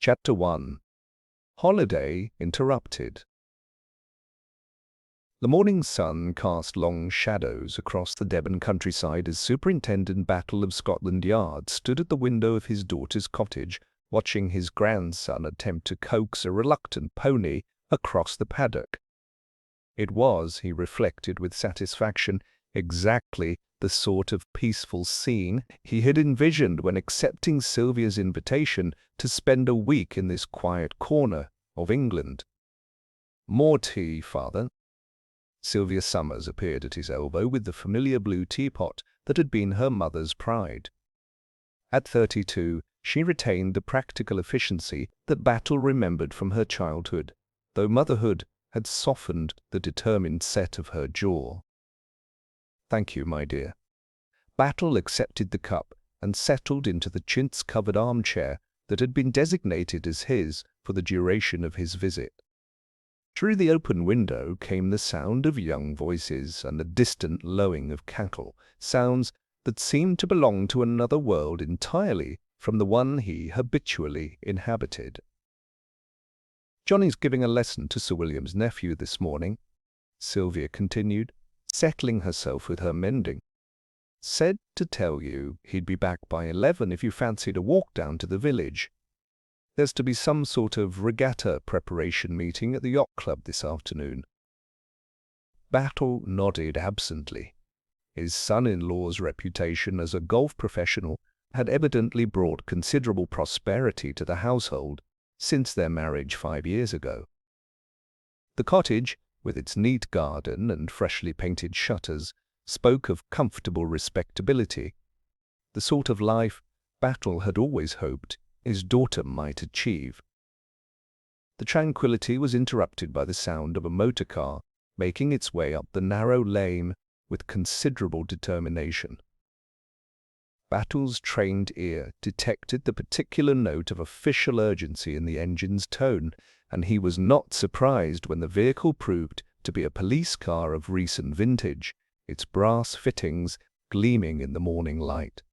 Chapter 1. Holiday Interrupted. The morning sun cast long shadows across the Devon countryside as Superintendent Battle of Scotland Yard stood at the window of his daughter's cottage, watching his grandson attempt to coax a reluctant pony across the paddock. It was, he reflected with satisfaction, exactly the sort of peaceful scene he had envisioned when accepting Sylvia's invitation to spend a week in this quiet corner of England. "More tea, father?" Sylvia Summers appeared at his elbow with the familiar blue teapot that had been her mother's pride. At 32, she retained the practical efficiency that Battle remembered from her childhood, though motherhood had softened the determined set of her jaw. "Thank you, my dear." Battle accepted the cup and settled into the chintz-covered armchair that had been designated as his for the duration of his visit. Through the open window came the sound of young voices and the distant lowing of cattle, sounds that seemed to belong to another world entirely from the one he habitually inhabited. "Johnny's giving a lesson to Sir William's nephew this morning," Sylvia continued, settling herself with her mending. "Said to tell you he'd be back by 11 if you fancied a walk down to the village. There's to be some sort of regatta preparation meeting at the yacht club this afternoon." Battle nodded absently. His son-in-law's reputation as a golf professional had evidently brought considerable prosperity to the household since their marriage 5 years ago. The cottage, with its neat garden and freshly painted shutters, spoke of comfortable respectability, the sort of life Battle had always hoped his daughter might achieve. The tranquility was interrupted by the sound of a motor car making its way up the narrow lane with considerable determination. Battle's trained ear detected the particular note of official urgency in the engine's tone, and he was not surprised when the vehicle proved to be a police car of recent vintage, its brass fittings gleaming in the morning light.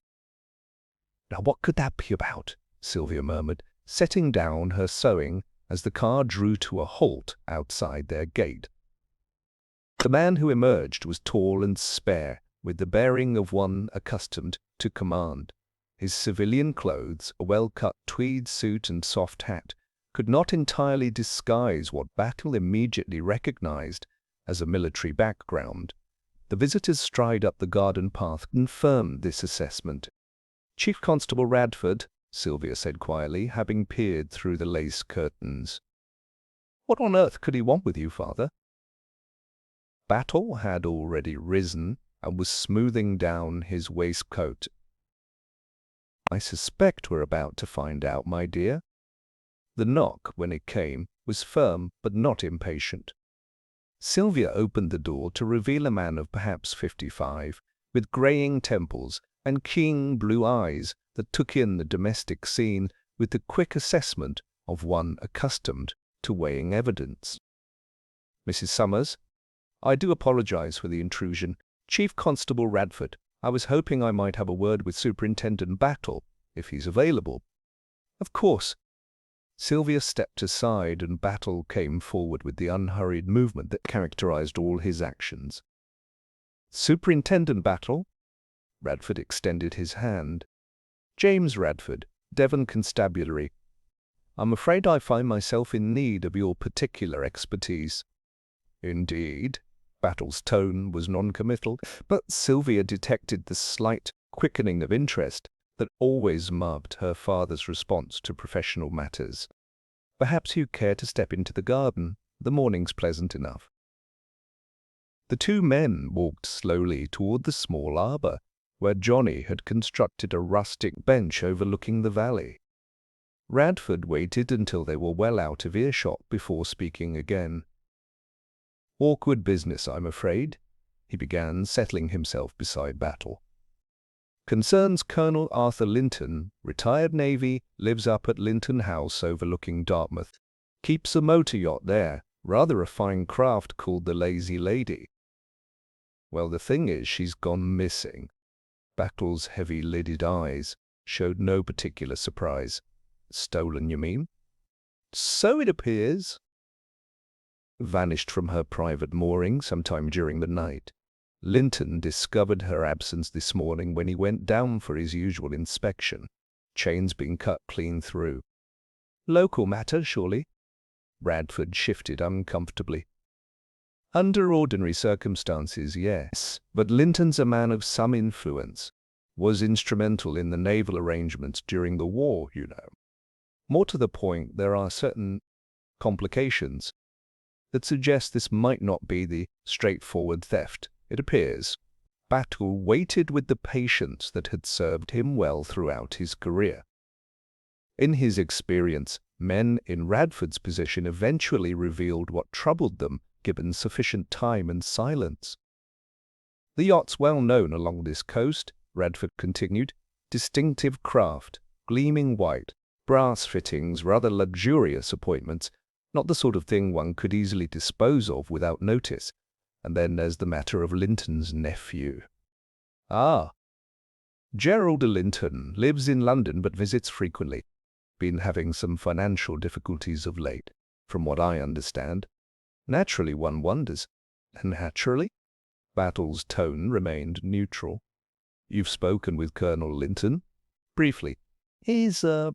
"Now what could that be about?" Sylvia murmured, setting down her sewing as the car drew to a halt outside their gate. The man who emerged was tall and spare, with the bearing of one accustomed to command. His civilian clothes, a well-cut tweed suit and soft hat, could not entirely disguise what Battle immediately recognized as a military background. The visitor's stride up the garden path confirmed this assessment. "Chief Constable Radford," Sylvia said quietly, having peered through the lace curtains. "What on earth could he want with you, father?" Battle had already risen and was smoothing down his waistcoat. "I suspect we're about to find out, my dear." The knock, when it came, was firm but not impatient. Sylvia opened the door to reveal a man of perhaps 55, with greying temples and keen blue eyes that took in the domestic scene with the quick assessment of one accustomed to weighing evidence. "Mrs. Summers, I do apologize for the intrusion. Chief Constable Radford, I was hoping I might have a word with Superintendent Battle, if he's available." "Of course." Sylvia stepped aside and Battle came forward with the unhurried movement that characterized all his actions. "Superintendent Battle?" Radford extended his hand. "James Radford, Devon Constabulary. I'm afraid I find myself in need of your particular expertise." "Indeed?" Battle's tone was noncommittal, but Sylvia detected the slight quickening of interest that always marked her father's response to professional matters. "Perhaps you care to step into the garden. The morning's pleasant enough." The two men walked slowly toward the small arbor, where Johnny had constructed a rustic bench overlooking the valley. Radford waited until they were well out of earshot before speaking again. "Awkward business, I'm afraid," he began, settling himself beside Battle. "Concerns Colonel Arthur Linton, retired Navy, lives up at Linton House overlooking Dartmouth. Keeps a motor yacht there, rather a fine craft called the Lazy Lady. Well, the thing is, she's gone missing." Battle's heavy-lidded eyes showed no particular surprise. "Stolen, you mean?" So it appears. Vanished from her private mooring sometime during the night. Linton discovered her absence this morning when he went down for his usual inspection. Chains being cut clean through. Local matter, surely? Radford shifted uncomfortably. Under ordinary circumstances, yes, but Linton's a man of some influence. Was instrumental in the naval arrangements during the war, you know. More to the point, there are certain complications that suggest this might not be the straightforward theft. It appears Battle waited with the patience that had served him well throughout his career. In his experience, men in Radford's position eventually revealed what troubled them, given sufficient time and silence. The yacht's well known along this coast, Radford continued. Distinctive craft, gleaming white, brass fittings, rather luxurious appointments, not the sort of thing one could easily dispose of without notice. And then there's the matter of Linton's nephew. Ah, Gerald Linton lives in London but visits frequently. Been having some financial difficulties of late, from what I understand. Naturally, one wonders. Naturally? Battle's tone remained neutral. You've spoken with Colonel Linton? Briefly. He's the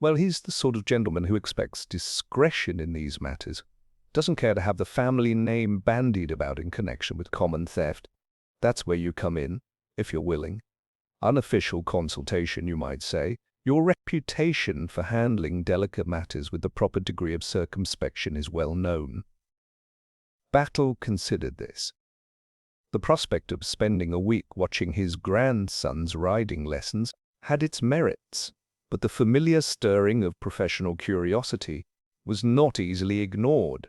sort of gentleman who expects discretion in these matters. Doesn't care to have the family name bandied about in connection with common theft. That's where you come in, if you're willing. Unofficial consultation, you might say. Your reputation for handling delicate matters with the proper degree of circumspection is well known. Battle considered this. The prospect of spending a week watching his grandson's riding lessons had its merits, but the familiar stirring of professional curiosity was not easily ignored.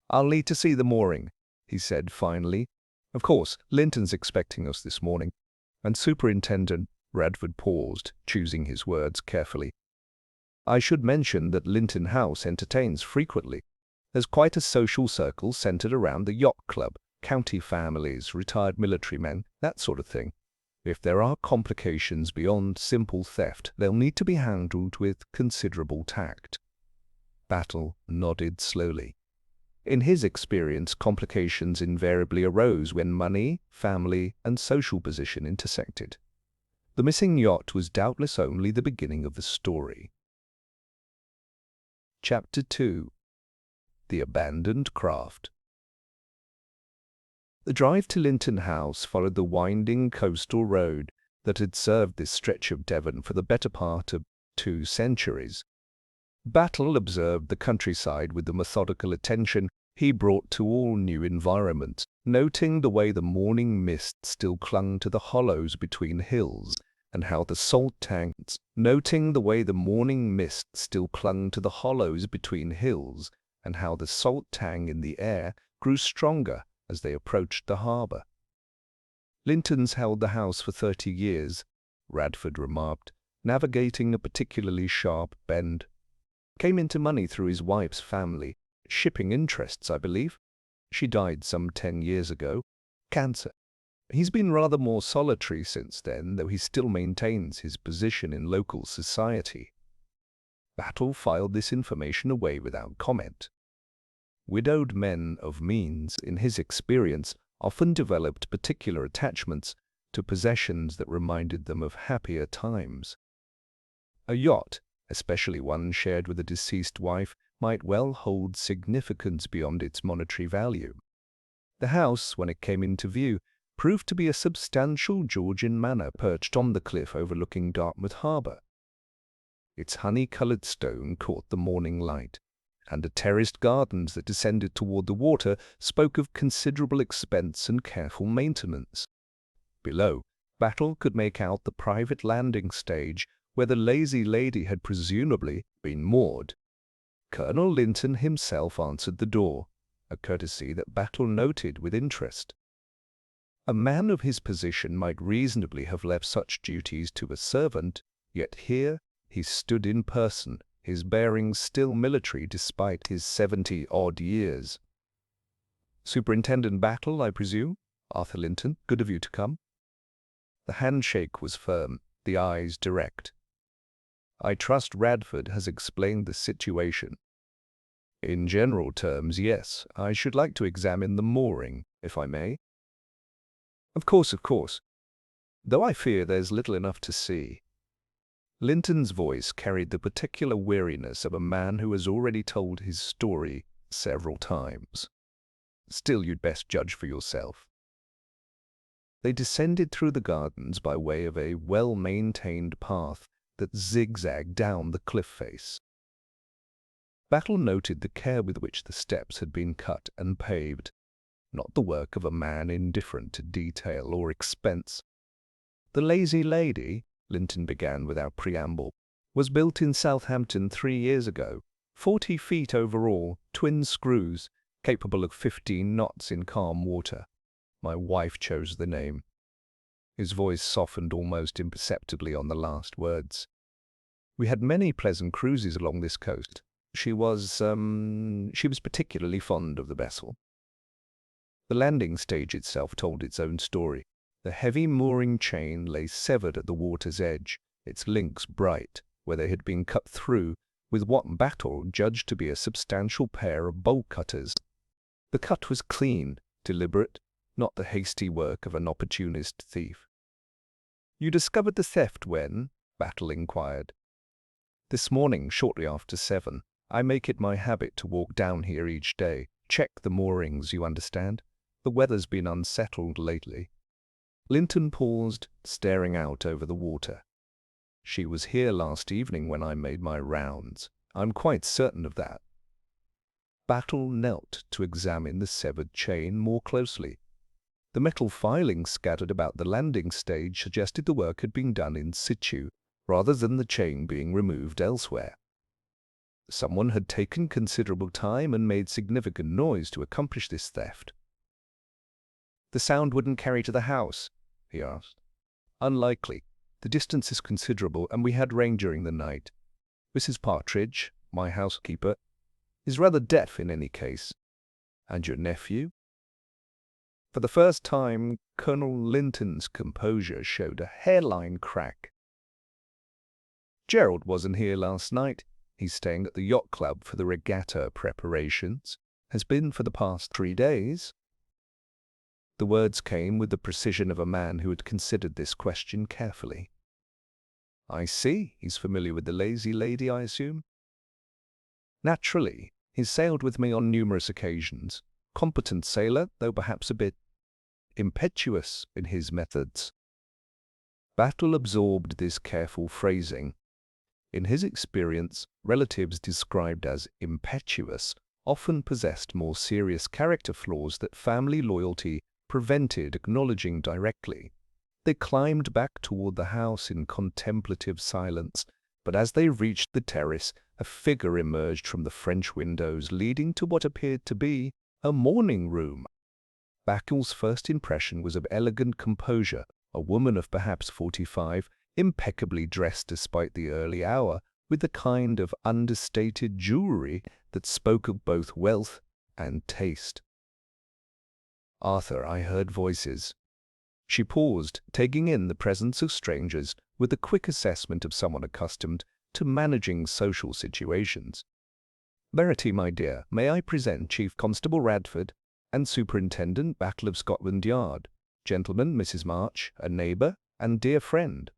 I'll need to see the mooring, he said finally. Of course, Linton's expecting us this morning. And Superintendent Radford paused, choosing his words carefully. I should mention that Linton House entertains frequently. There's quite a social circle centered around the yacht club, county families, retired military men, that sort of thing. If there are complications beyond simple theft, they'll need to be handled with considerable tact. Battle nodded slowly. In his experience, complications invariably arose when money, family, and social position intersected. The missing yacht was doubtless only the beginning of the story. Chapter 2. The Abandoned Craft. The drive to Linton House followed the winding coastal road that had served this stretch of Devon for the better part of 2 centuries. Battle observed the countryside with the methodical attention he brought to all new environments, noting the way the morning mist still clung to the hollows between hills, and how the salt tanks, in the air grew stronger as they approached the harbour. Linton's held the house for 30 years, Radford remarked, navigating a particularly sharp bend. Came into money through his wife's family, shipping interests, I believe. She died some 10 years ago. Cancer. He's been rather more solitary since then, though he still maintains his position in local society. Battle filed this information away without comment. Widowed men of means, in his experience, often developed particular attachments to possessions that reminded them of happier times. A yacht, especially one shared with a deceased wife, might well hold significance beyond its monetary value. The house, when it came into view, proved to be a substantial Georgian manor perched on the cliff overlooking Dartmouth harbour. Its honey-coloured stone caught the morning light, and the terraced gardens that descended toward the water spoke of considerable expense and careful maintenance. Below, Battle could make out the private landing stage where the lazy lady had presumably been moored. Colonel Linton himself answered the door, a courtesy that Battle noted with interest. A man of his position might reasonably have left such duties to a servant, yet here he stood in person, his bearings still military despite his 70-odd years. Superintendent Battle, I presume? Arthur Linton, good of you to come. The handshake was firm, the eyes direct. I trust Radford has explained the situation. In general terms, yes. I should like to examine the mooring, if I may. Of course, of course. Though I fear there's little enough to see. Linton's voice carried the particular weariness of a man who has already told his story several times. Still, you'd best judge for yourself. They descended through the gardens by way of a well-maintained path that zigzagged down the cliff face. Battle noted the care with which the steps had been cut and paved, not the work of a man indifferent to detail or expense. The Lazy Lady, Linton began without preamble, was built in Southampton 3 years ago, 40 feet overall, twin screws, capable of 15 knots in calm water. My wife chose the name. His voice softened almost imperceptibly on the last words. We had many pleasant cruises along this coast. She was particularly fond of the vessel. The landing stage itself told its own story. The heavy mooring chain lay severed at the water's edge, its links bright, where they had been cut through, with what Battle judged to be a substantial pair of bolt cutters. The cut was clean, deliberate, not the hasty work of an opportunist thief. "You discovered the theft when?" Battle inquired. "This morning, shortly after 7. I make it my habit to walk down here each day. Check the moorings, you understand. The weather's been unsettled lately." Linton paused, staring out over the water. "She was here last evening when I made my rounds. I'm quite certain of that." Battle knelt to examine the severed chain more closely. The metal filings scattered about the landing stage suggested the work had been done in situ, rather than the chain being removed elsewhere. Someone had taken considerable time and made significant noise to accomplish this theft. "The sound wouldn't carry to the house?" he asked. "Unlikely. The distance is considerable, and we had rain during the night. Mrs. Partridge, my housekeeper, is rather deaf in any case." "And your nephew?" For the first time, Colonel Linton's composure showed a hairline crack. "Gerald wasn't here last night. He's staying at the yacht club for the regatta preparations. Has been for the past 3 days." The words came with the precision of a man who had considered this question carefully. "I see. He's familiar with the Lazy Lady, I assume?" "Naturally. He's sailed with me on numerous occasions. Competent sailor, though perhaps a bit impetuous in his methods." Battle absorbed this careful phrasing. In his experience, relatives described as impetuous often possessed more serious character flaws that family loyalty prevented acknowledging directly. They climbed back toward the house in contemplative silence, but as they reached the terrace, a figure emerged from the French windows leading to what appeared to be a morning room. Battle's first impression was of elegant composure, a woman of perhaps 45, impeccably dressed despite the early hour, with the kind of understated jewelry that spoke of both wealth and taste. "Arthur, I heard voices." She paused, taking in the presence of strangers with the quick assessment of someone accustomed to managing social situations. "Verity, my dear, may I present Chief Constable Radford and Superintendent Battle of Scotland Yard. Gentlemen, Mrs. March, a neighbour and dear friend."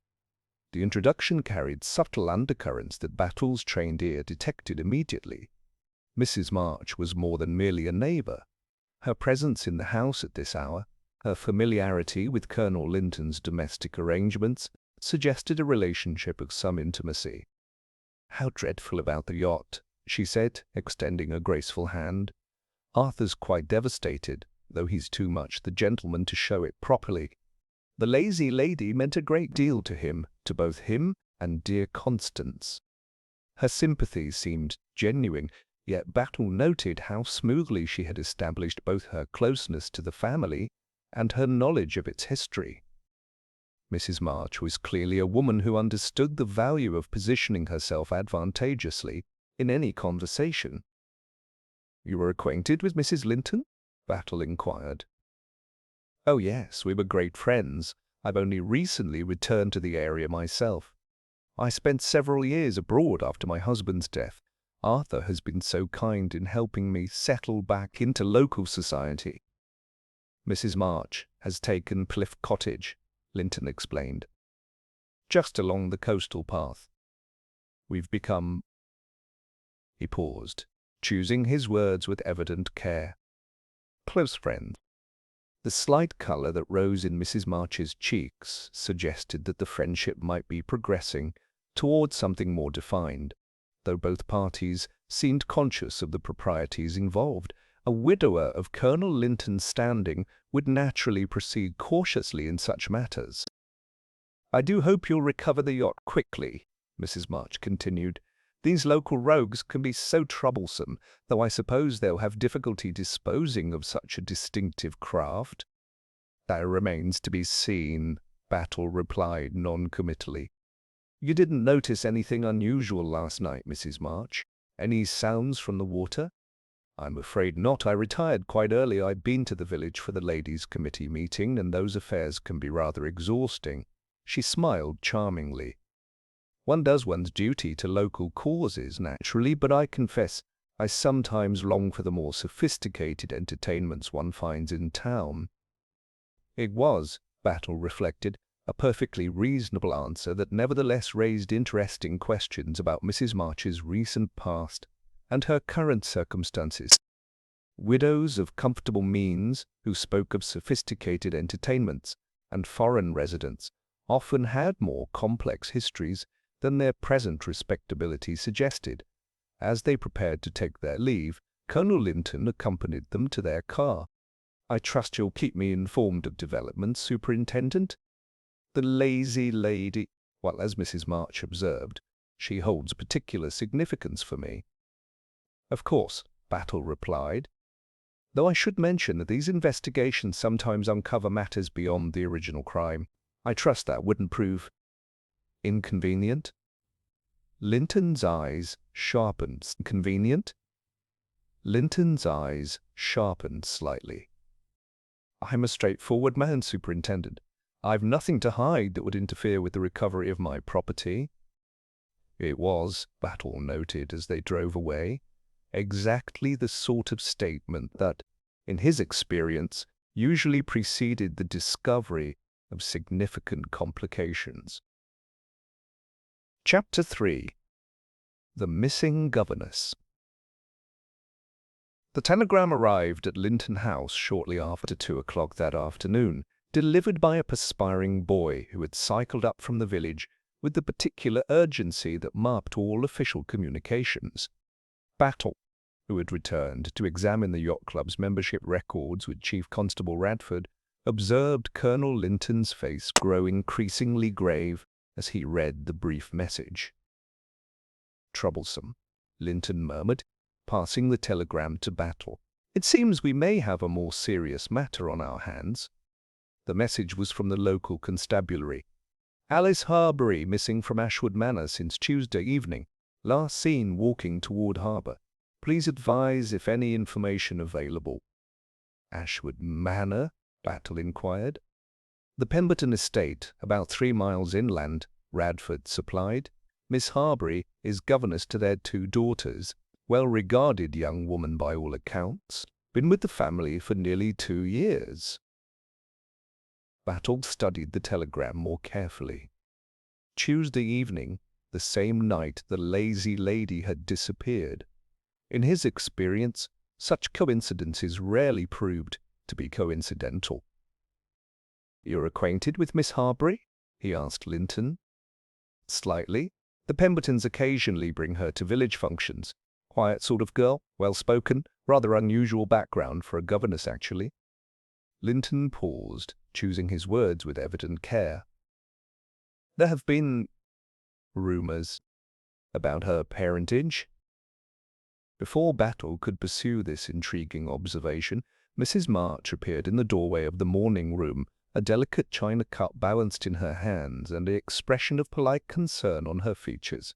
The introduction carried subtle undercurrents that Battle's trained ear detected immediately. Mrs. March was more than merely a neighbour. Her presence in the house at this hour, her familiarity with Colonel Linton's domestic arrangements, suggested a relationship of some intimacy. "How dreadful about the yacht," she said, extending a graceful hand. "Arthur's quite devastated, though he's too much the gentleman to show it properly. The Lazy Lady meant a great deal to him, to both him and dear Constance." Her sympathy seemed genuine, yet Battle noted how smoothly she had established both her closeness to the family and her knowledge of its history. Mrs. March was clearly a woman who understood the value of positioning herself advantageously in any conversation. "You were acquainted with Mrs. Linton?" Battle inquired. "Oh yes, we were great friends. I've only recently returned to the area myself. I spent several years abroad after my husband's death. Arthur has been so kind in helping me settle back into local society. Mrs. March has taken Cliff Cottage, Linton explained, just along the coastal path. We've become— He paused, choosing his words with evident care. Close friends. The slight colour that rose in Mrs. March's cheeks suggested that the friendship might be progressing towards something more defined, though both parties seemed conscious of the proprieties involved. A widower of Colonel Linton's standing would naturally proceed cautiously in such matters. "I do hope you'll recover the yacht quickly," Mrs. March continued. "These local rogues can be so troublesome, though I suppose they'll have difficulty disposing of such a distinctive craft." "That remains to be seen," Battle replied non-committally. "You didn't notice anything unusual last night, Mrs. March? Any sounds from the water?" "I'm afraid not. I retired quite early. I'd been to the village for the ladies' committee meeting, and those affairs can be rather exhausting." She smiled charmingly. "One does one's duty to local causes, naturally, but I confess I sometimes long for the more sophisticated entertainments one finds in town." It was, Battle reflected, a perfectly reasonable answer that nevertheless raised interesting questions about Mrs. March's recent past and her current circumstances. Widows of comfortable means who spoke of sophisticated entertainments and foreign residents often had more complex histories than their present respectability suggested. As they prepared to take their leave, Colonel Linton accompanied them to their car. "I trust you'll keep me informed of developments, Superintendent?" "The lazy lady, well, as Mrs. March observed, she holds particular significance for me." "Of course," Battle replied, "though I should mention that these investigations sometimes uncover matters beyond the original crime. I trust that wouldn't prove inconvenient." Linton's eyes sharpened. Convenient? Linton's eyes sharpened slightly. "I'm a straightforward man, Superintendent. I've nothing to hide that would interfere with the recovery of my property." It was, Battle noted as they drove away, exactly the sort of statement that, in his experience, usually preceded the discovery of significant complications. Chapter 3. The Missing Governess. The telegram arrived at Linton House shortly after 2 o'clock that afternoon, delivered by a perspiring boy who had cycled up from the village with the particular urgency that marked all official communications. Battle, who had returned to examine the yacht club's membership records with Chief Constable Radford, observed Colonel Linton's face grow increasingly grave as he read the brief message. "Troublesome," Linton murmured, passing the telegram to Battle. "It seems we may have a more serious matter on our hands." The message was from the local constabulary. "Alice Harbury missing from Ashwood Manor since Tuesday evening. Last seen walking toward harbour. Please advise if any information available." "Ashwood Manor?" Battle inquired. "The Pemberton estate, about 3 miles inland," Radford supplied. "Miss Harbury is governess to their 2 daughters. Well-regarded young woman by all accounts. Been with the family for nearly 2 years." Battle studied the telegram more carefully. Tuesday evening, the same night the lazy lady had disappeared. In his experience, such coincidences rarely proved to be coincidental. "You're acquainted with Miss Harbury?" he asked Linton. "Slightly. The Pembertons occasionally bring her to village functions. Quiet sort of girl, well-spoken, rather unusual background for a governess, actually." Linton paused, choosing his words with evident care. "There have been rumors about her parentage?" Before Battle could pursue this intriguing observation, Mrs. March appeared in the doorway of the morning room, a delicate china cup balanced in her hands and an expression of polite concern on her features.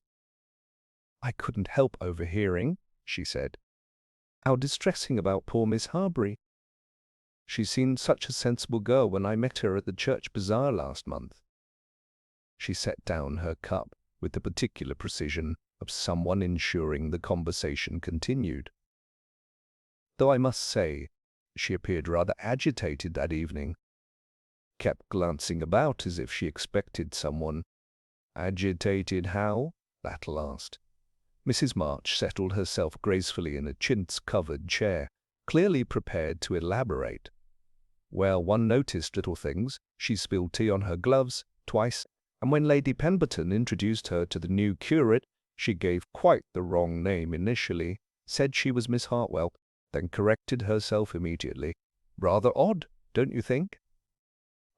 "I couldn't help overhearing," she said. "How distressing about poor Miss Harbury. She seemed such a sensible girl when I met her at the church bazaar last month." She set down her cup with the particular precision of someone ensuring the conversation continued. Though I must say, she appeared rather agitated that evening. Kept glancing about as if she expected someone. Agitated how? Battle asked. Mrs. March settled herself gracefully in a chintz-covered chair, clearly prepared to elaborate. Well, one noticed little things. She spilled tea on her gloves twice, and when Lady Pemberton introduced her to the new curate, she gave quite the wrong name initially, said she was Miss Hartwell, then corrected herself immediately. Rather odd, don't you think?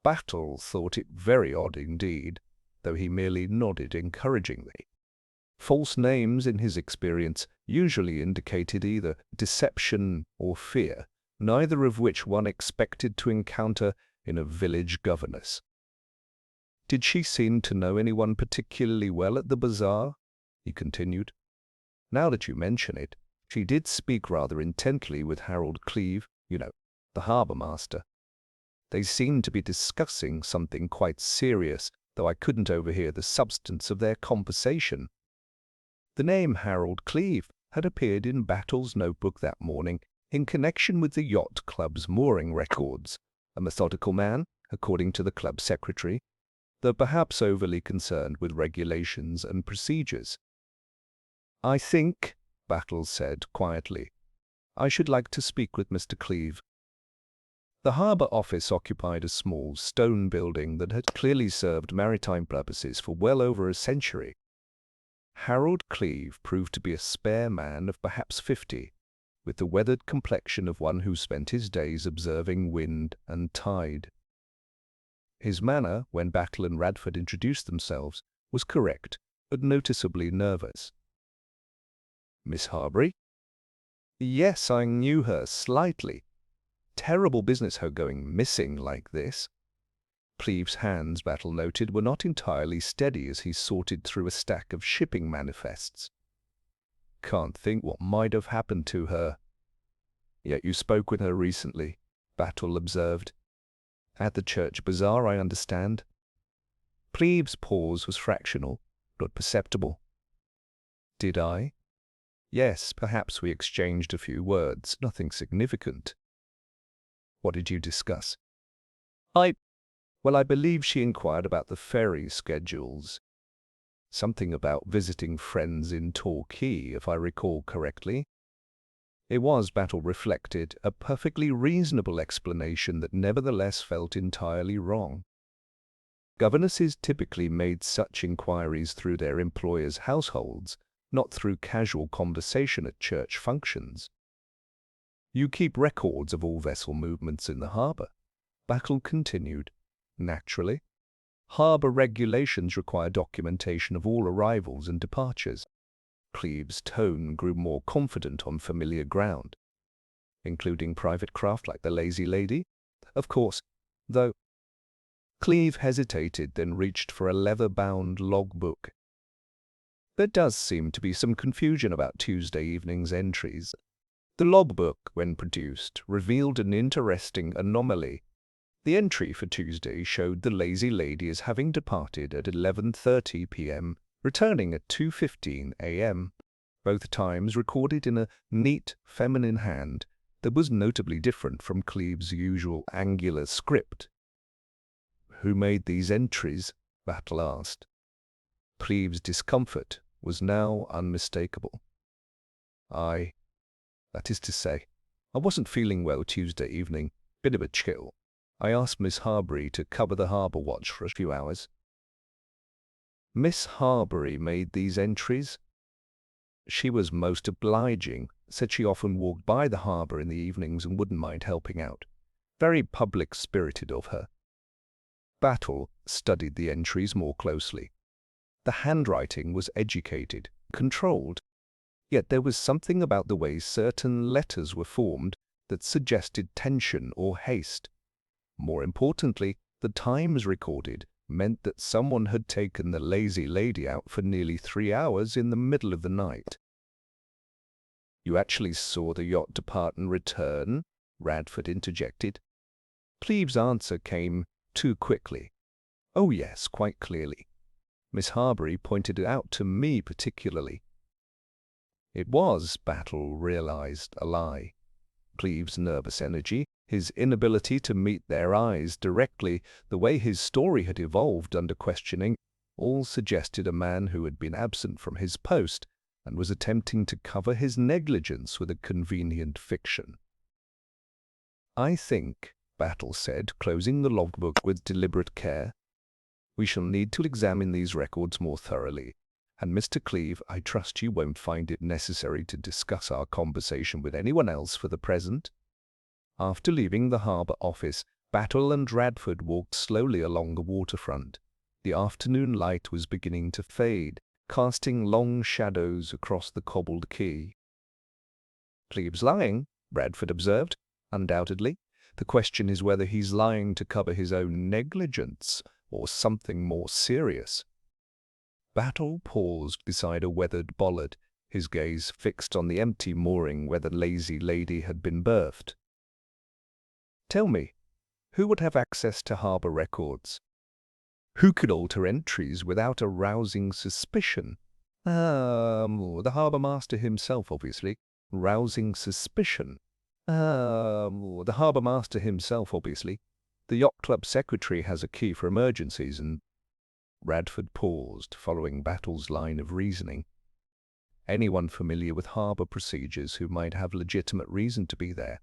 Battle thought it very odd indeed, though he merely nodded encouragingly. False names, in his experience, usually indicated either deception or fear, neither of which one expected to encounter in a village governess. Did she seem to know anyone particularly well at the bazaar? He continued. Now that you mention it, she did speak rather intently with Harold Cleeve, the harbour master. They seemed to be discussing something quite serious, though I couldn't overhear the substance of their conversation. The name Harold Cleeve had appeared in Battle's notebook that morning in connection with the yacht club's mooring records. A methodical man, according to the club secretary, though perhaps overly concerned with regulations and procedures. "I think," Battle said quietly, "I should like to speak with Mr. Cleeve." The harbour office occupied a small stone building that had clearly served maritime purposes for well over a century. Harold Cleeve proved to be a spare man of perhaps 50, with the weathered complexion of one who spent his days observing wind and tide. His manner, when Battle and Radford introduced themselves, was correct, but noticeably nervous. "Miss Harbury?" "Yes, I knew her slightly. Terrible business her going missing like this." Cleeve's hands, Battle noted, were not entirely steady as he sorted through a stack of shipping manifests. "Can't think what might have happened to her." "Yet you spoke with her recently," Battle observed. "At the church bazaar, I understand." Cleeve's pause was fractional, but perceptible. "Did I?" "Yes, perhaps we exchanged a few words, nothing significant." "What did you discuss?" Well, I believe she inquired about the ferry schedules. Something about visiting friends in Torquay, if I recall correctly." It was, Battle reflected, a perfectly reasonable explanation that nevertheless felt entirely wrong. Governesses typically made such inquiries through their employers' households, not through casual conversation at church functions. "You keep records of all vessel movements in the harbour?" Battle continued. "Naturally. Harbour regulations require documentation of all arrivals and departures." Cleeve's tone grew more confident on familiar ground. "Including private craft like the Lazy Lady?" "Of course, though." Cleeve hesitated, then reached for a leather-bound logbook. "There does seem to be some confusion about Tuesday evening's entries." The logbook, when produced, revealed an interesting anomaly. The entry for Tuesday showed the Lazy Lady as having departed at 11:30 p.m., returning at 2:15 a.m., both times recorded in a neat, feminine hand that was notably different from Cleeve's usual angular script. "Who made these entries?" Battle asked. Cleeve's discomfort was now unmistakable. That is to say, I wasn't feeling well Tuesday evening, bit of a chill. I asked Miss Harbury to cover the harbour watch for a few hours." "Miss Harbury made these entries?" "She was most obliging, said she often walked by the harbour in the evenings and wouldn't mind helping out. Very public-spirited of her." Battle studied the entries more closely. The handwriting was educated, controlled, yet there was something about the way certain letters were formed that suggested tension or haste. More importantly, the times recorded meant that someone had taken the Lazy Lady out for nearly 3 hours in the middle of the night. "You actually saw the yacht depart and return?" Radford interjected. Cleeve's answer came too quickly. "Oh yes, quite clearly. Miss Harbury pointed it out to me particularly. It was, Battle realized, a lie. Cleeve's nervous energy, his inability to meet their eyes directly, the way his story had evolved under questioning, all suggested a man who had been absent from his post and was attempting to cover his negligence with a convenient fiction. "I think," Battle said, closing the logbook with deliberate care, "we shall need to examine these records more thoroughly. And Mr. Cleeve, I trust you won't find it necessary to discuss our conversation with anyone else for the present." After leaving the harbour office, Battle and Radford walked slowly along the waterfront. The afternoon light was beginning to fade, casting long shadows across the cobbled quay. "Cleeve's lying," Radford observed. "Undoubtedly. The question is whether he's lying to cover his own negligence or something more serious." Battle paused beside a weathered bollard, his gaze fixed on the empty mooring where the lazy lady had been berthed. "Tell me, who would have access to harbour records? Who could alter entries without arousing suspicion?" The harbour master himself, obviously. Rousing suspicion. The harbour master himself, obviously. The yacht club secretary has a key for emergencies and—" Radford paused, following Battle's line of reasoning. "Anyone familiar with harbour procedures who might have legitimate reason to be there,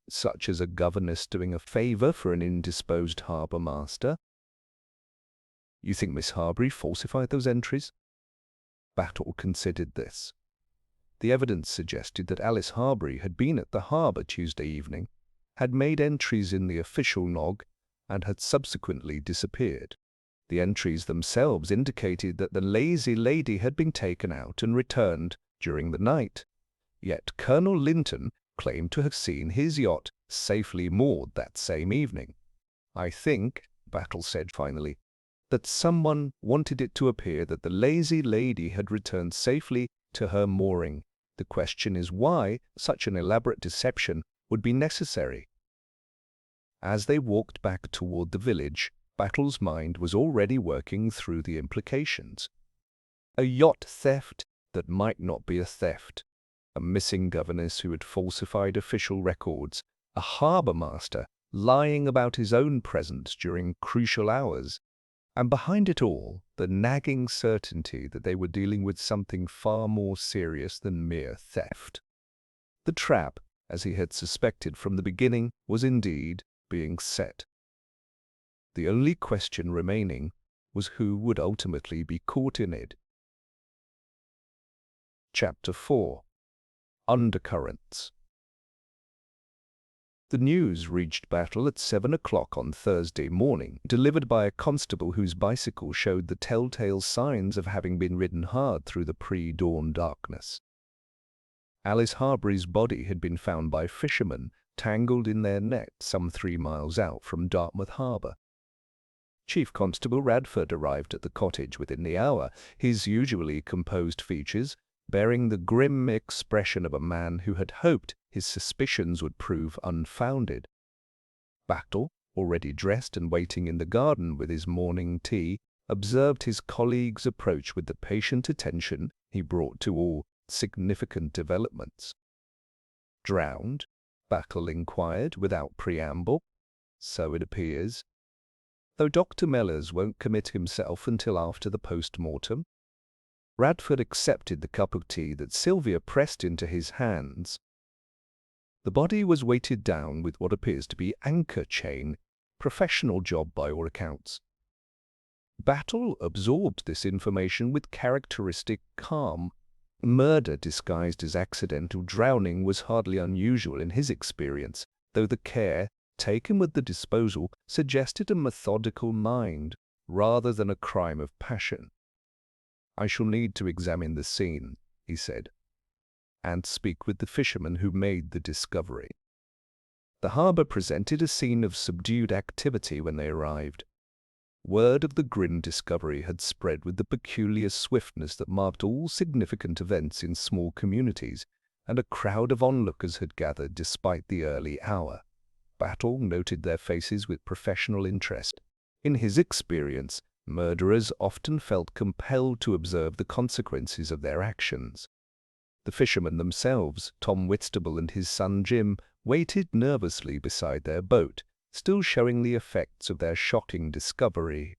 such as a governess doing a favour for an indisposed harbour master." "You think Miss Harbury falsified those entries?" Battle considered this. The evidence suggested that Alice Harbury had been at the harbour Tuesday evening, had made entries in the official log, and had subsequently disappeared. The entries themselves indicated that the lazy lady had been taken out and returned during the night. Yet Colonel Linton claimed to have seen his yacht safely moored that same evening. "I think," Battle said finally, "that someone wanted it to appear that the lazy lady had returned safely to her mooring. The question is why such an elaborate deception would be necessary." As they walked back toward the village, Battle's mind was already working through the implications. A yacht theft that might not be a theft, a missing governess who had falsified official records, a harbour master lying about his own presence during crucial hours, and behind it all, the nagging certainty that they were dealing with something far more serious than mere theft. The trap, as he had suspected from the beginning, was indeed being set. The only question remaining was who would ultimately be caught in it. Chapter 4. Undercurrents. The news reached Battle at 7 o'clock on Thursday morning, delivered by a constable whose bicycle showed the telltale signs of having been ridden hard through the pre-dawn darkness. Alice Harbury's body had been found by fishermen tangled in their net some 3 miles out from Dartmouth Harbour. Chief Constable Radford arrived at the cottage within the hour, his usually composed features bearing the grim expression of a man who had hoped his suspicions would prove unfounded. Battle, already dressed and waiting in the garden with his morning tea, observed his colleague's approach with the patient attention he brought to all significant developments. "Drowned?" Battle inquired without preamble. "So it appears. Though Dr. Mellors won't commit himself until after the post-mortem." Radford accepted the cup of tea that Sylvia pressed into his hands. "The body was weighted down with what appears to be anchor chain. Professional job by all accounts." Battle absorbed this information with characteristic calm. Murder disguised as accidental drowning was hardly unusual in his experience, though the care taken with the disposal suggested a methodical mind rather than a crime of passion. "I shall need to examine the scene," he said, "and speak with the fisherman who made the discovery." The harbour presented a scene of subdued activity when they arrived. Word of the grim discovery had spread with the peculiar swiftness that marked all significant events in small communities, and a crowd of onlookers had gathered despite the early hour. Battle noted their faces with professional interest. In his experience, Murderers often felt compelled to observe the consequences of their actions. The fishermen themselves, Tom Whitstable and his son Jim, waited nervously beside their boat, still showing the effects of their shocking discovery.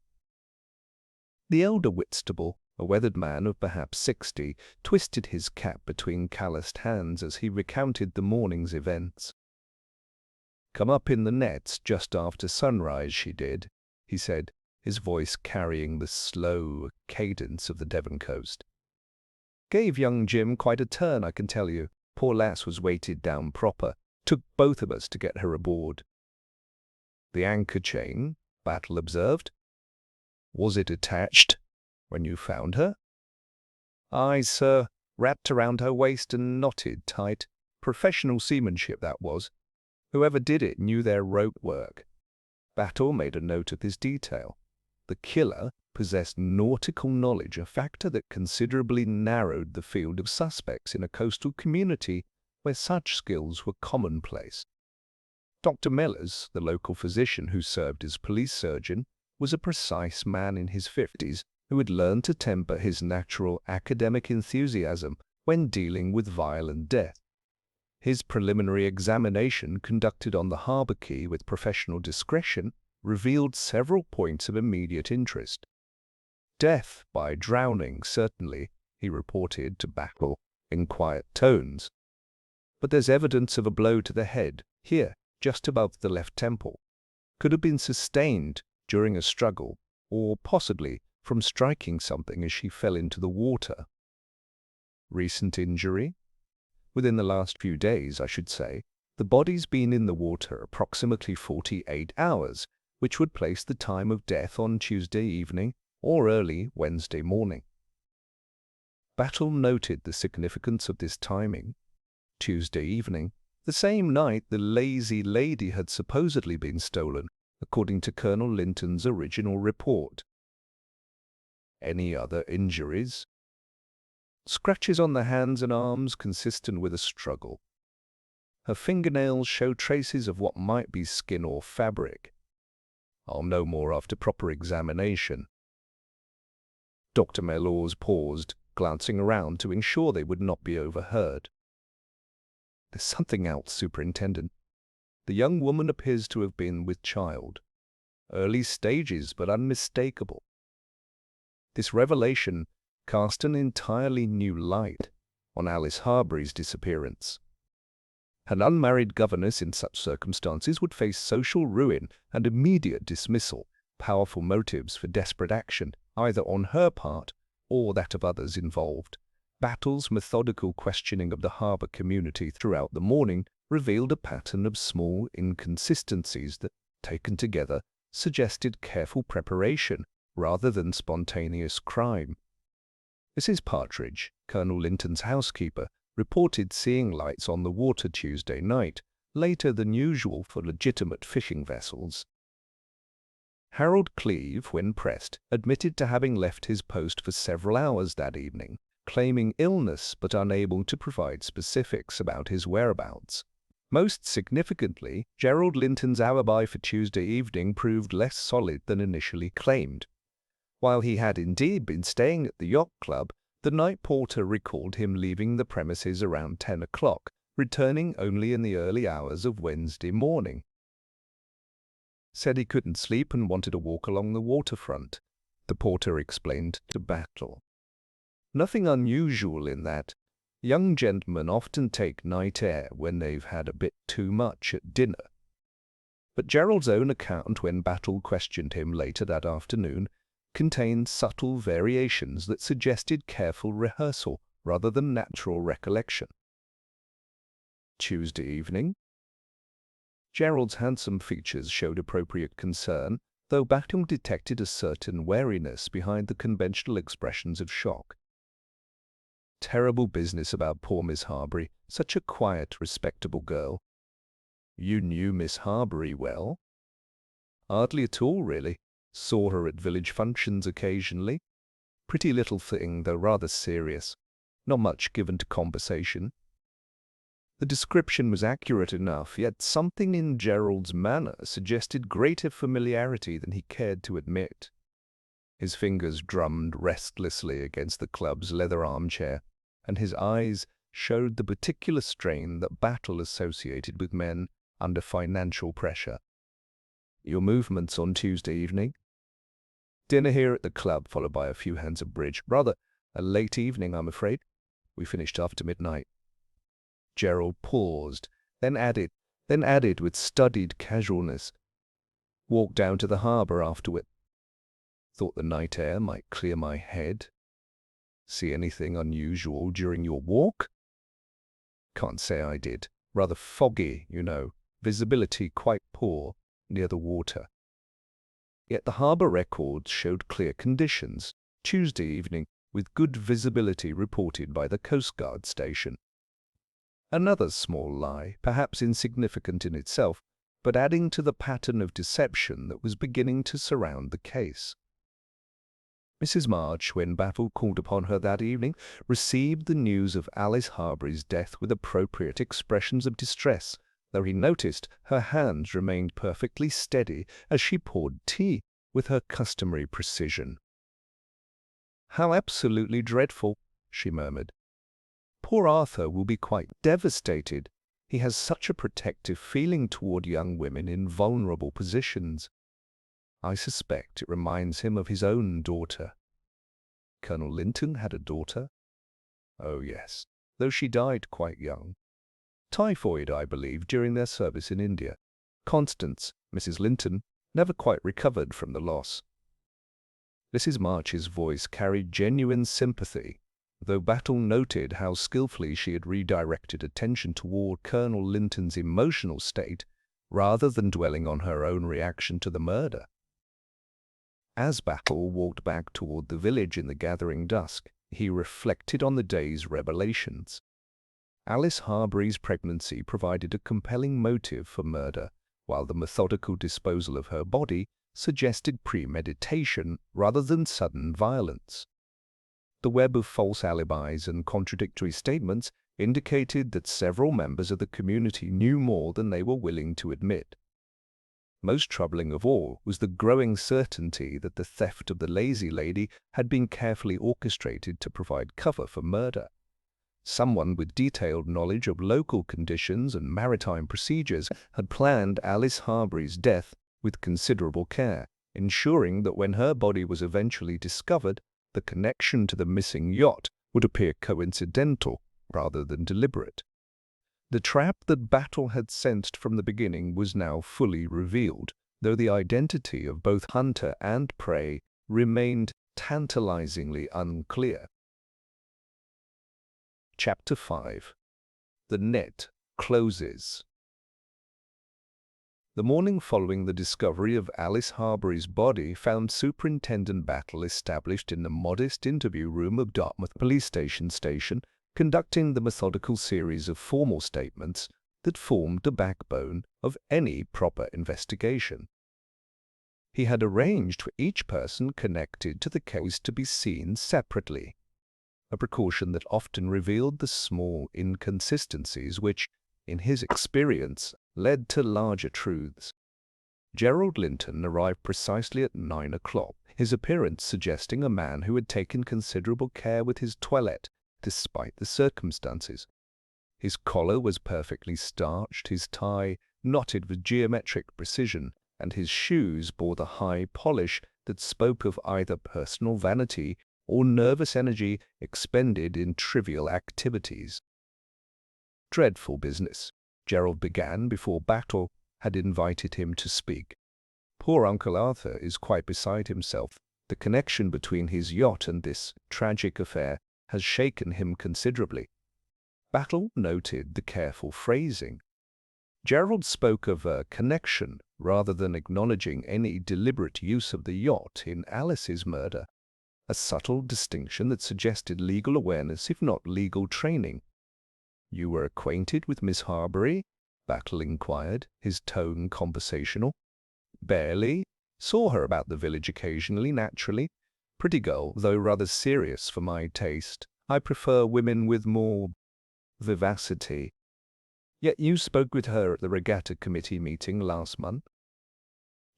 The elder Whitstable, a weathered man of perhaps 60, twisted his cap between calloused hands as he recounted the morning's events. "Come up in the nets just after sunrise, she did," he said, his voice carrying the slow cadence of the Devon coast. "Gave young Jim quite a turn, I can tell you. Poor lass was weighted down proper. Took both of us to get her aboard." "The anchor chain," Battle observed. "Was it attached when you found her?" "Aye, sir. Wrapped around her waist and knotted tight. Professional seamanship, that was. Whoever did it knew their rope work." Battle made a note of this detail. The killer possessed nautical knowledge, a factor that considerably narrowed the field of suspects in a coastal community where such skills were commonplace. Dr. Mellors, the local physician who served as police surgeon, was a precise man in his 50s who had learned to temper his natural academic enthusiasm when dealing with violent death. His preliminary examination, conducted on the harbour quay with professional discretion, revealed several points of immediate interest. "Death by drowning, certainly," he reported to Battle in quiet tones. "But there's evidence of a blow to the head, here, just above the left temple. Could have been sustained during a struggle, or possibly from striking something as she fell into the water." "Recent injury?" "Within the last few days, I should say. The body's been in the water approximately 48 hours, which would place the time of death on Tuesday evening or early Wednesday morning." Battle noted the significance of this timing. Tuesday evening, the same night the Lazy Lady had supposedly been stolen, according to Colonel Linton's original report. "Any other injuries?" "Scratches on the hands and arms consistent with a struggle. Her fingernails show traces of what might be skin or fabric. I'll know more after proper examination." Dr. Mellors paused, glancing around to ensure they would not be overheard. "There's something else, Superintendent. The young woman appears to have been with child. Early stages, but unmistakable." This revelation cast an entirely new light on Alice Harbury's disappearance. An unmarried governess in such circumstances would face social ruin and immediate dismissal, powerful motives for desperate action, either on her part or that of others involved. Battle's methodical questioning of the harbour community throughout the morning revealed a pattern of small inconsistencies that, taken together, suggested careful preparation rather than spontaneous crime. Mrs. Partridge, Colonel Linton's housekeeper, reported seeing lights on the water Tuesday night, later than usual for legitimate fishing vessels. Harold Cleave, when pressed, admitted to having left his post for several hours that evening, claiming illness but unable to provide specifics about his whereabouts. Most significantly, Gerald Linton's alibi for Tuesday evening proved less solid than initially claimed. While he had indeed been staying at the yacht club, the night porter recalled him leaving the premises around 10 o'clock, returning only in the early hours of Wednesday morning. "Said he couldn't sleep and wanted to walk along the waterfront," the porter explained to Battle. "Nothing unusual in that. Young gentlemen often take night air when they've had a bit too much at dinner." But Gerald's own account, when Battle questioned him later that afternoon, contained subtle variations that suggested careful rehearsal rather than natural recollection. "Tuesday evening?" Gerald's handsome features showed appropriate concern, though Battle detected a certain wariness behind the conventional expressions of shock. "Terrible business about poor Miss Harbury, such a quiet, respectable girl." "You knew Miss Harbury well?" "Hardly at all, really. Saw her at village functions occasionally. Pretty little thing, though rather serious. Not much given to conversation." The description was accurate enough, yet something in Gerald's manner suggested greater familiarity than he cared to admit. His fingers drummed restlessly against the club's leather armchair, and his eyes showed the particular strain that Battle associated with men under financial pressure. "Your movements on Tuesday evening?" "Dinner here at the club, followed by a few hands of bridge. Rather a late evening, I'm afraid. We finished after midnight." Gerald paused, then added with studied casualness, "Walked down to the harbour afterward. Thought the night air might clear my head." "See anything unusual during your walk?" "Can't say I did. Rather foggy, you know. Visibility quite poor near the water." Yet the harbour records showed clear conditions. Tuesday evening, with good visibility reported by the Coast Guard station. Another small lie, perhaps insignificant in itself, but adding to the pattern of deception that was beginning to surround the case. Mrs. March, when Battle called upon her that evening, received the news of Alice Harbury's death with appropriate expressions of distress, though he noticed her hands remained perfectly steady as she poured tea with her customary precision. "How absolutely dreadful," she murmured. "Poor Arthur will be quite devastated. He has such a protective feeling toward young women in vulnerable positions. I suspect it reminds him of his own daughter." Colonel Linton had a daughter? Oh, yes, though she died quite young. Typhoid, I believe, during their service in India. Constance, Mrs. Linton, never quite recovered from the loss. Mrs. March's voice carried genuine sympathy, though Battle noted how skillfully she had redirected attention toward Colonel Linton's emotional state rather than dwelling on her own reaction to the murder. As Battle walked back toward the village in the gathering dusk, he reflected on the day's revelations. Alice Harbury's pregnancy provided a compelling motive for murder, while the methodical disposal of her body suggested premeditation rather than sudden violence. The web of false alibis and contradictory statements indicated that several members of the community knew more than they were willing to admit. Most troubling of all was the growing certainty that the theft of the lazy lady had been carefully orchestrated to provide cover for murder. Someone with detailed knowledge of local conditions and maritime procedures had planned Alice Harbury's death with considerable care, ensuring that when her body was eventually discovered, the connection to the missing yacht would appear coincidental rather than deliberate. The trap that Battle had sensed from the beginning was now fully revealed, though the identity of both hunter and prey remained tantalizingly unclear. Chapter 5. The net closes. The morning following the discovery of Alice Harbury's body found Superintendent Battle established in the modest interview room of Dartmouth Police Station, conducting the methodical series of formal statements that formed the backbone of any proper investigation. He had arranged for each person connected to the case to be seen separately, a precaution that often revealed the small inconsistencies which, in his experience, led to larger truths. Gerald Linton arrived precisely at 9 o'clock, his appearance suggesting a man who had taken considerable care with his toilette, despite the circumstances. His collar was perfectly starched, his tie knotted with geometric precision, and his shoes bore the high polish that spoke of either personal vanity or nervous energy expended in trivial activities. "Dreadful business," Gerald began before Battle had invited him to speak. "Poor Uncle Arthur is quite beside himself. The connection between his yacht and this tragic affair has shaken him considerably." Battle noted the careful phrasing. Gerald spoke of a connection rather than acknowledging any deliberate use of the yacht in Alice's murder, a subtle distinction that suggested legal awareness if not legal training. "You were acquainted with Miss Harbury?" Battle inquired, his tone conversational. "Barely. Saw her about the village occasionally, naturally. Pretty girl, though rather serious for my taste. I prefer women with more vivacity. Yet you spoke with her at the regatta committee meeting last month?"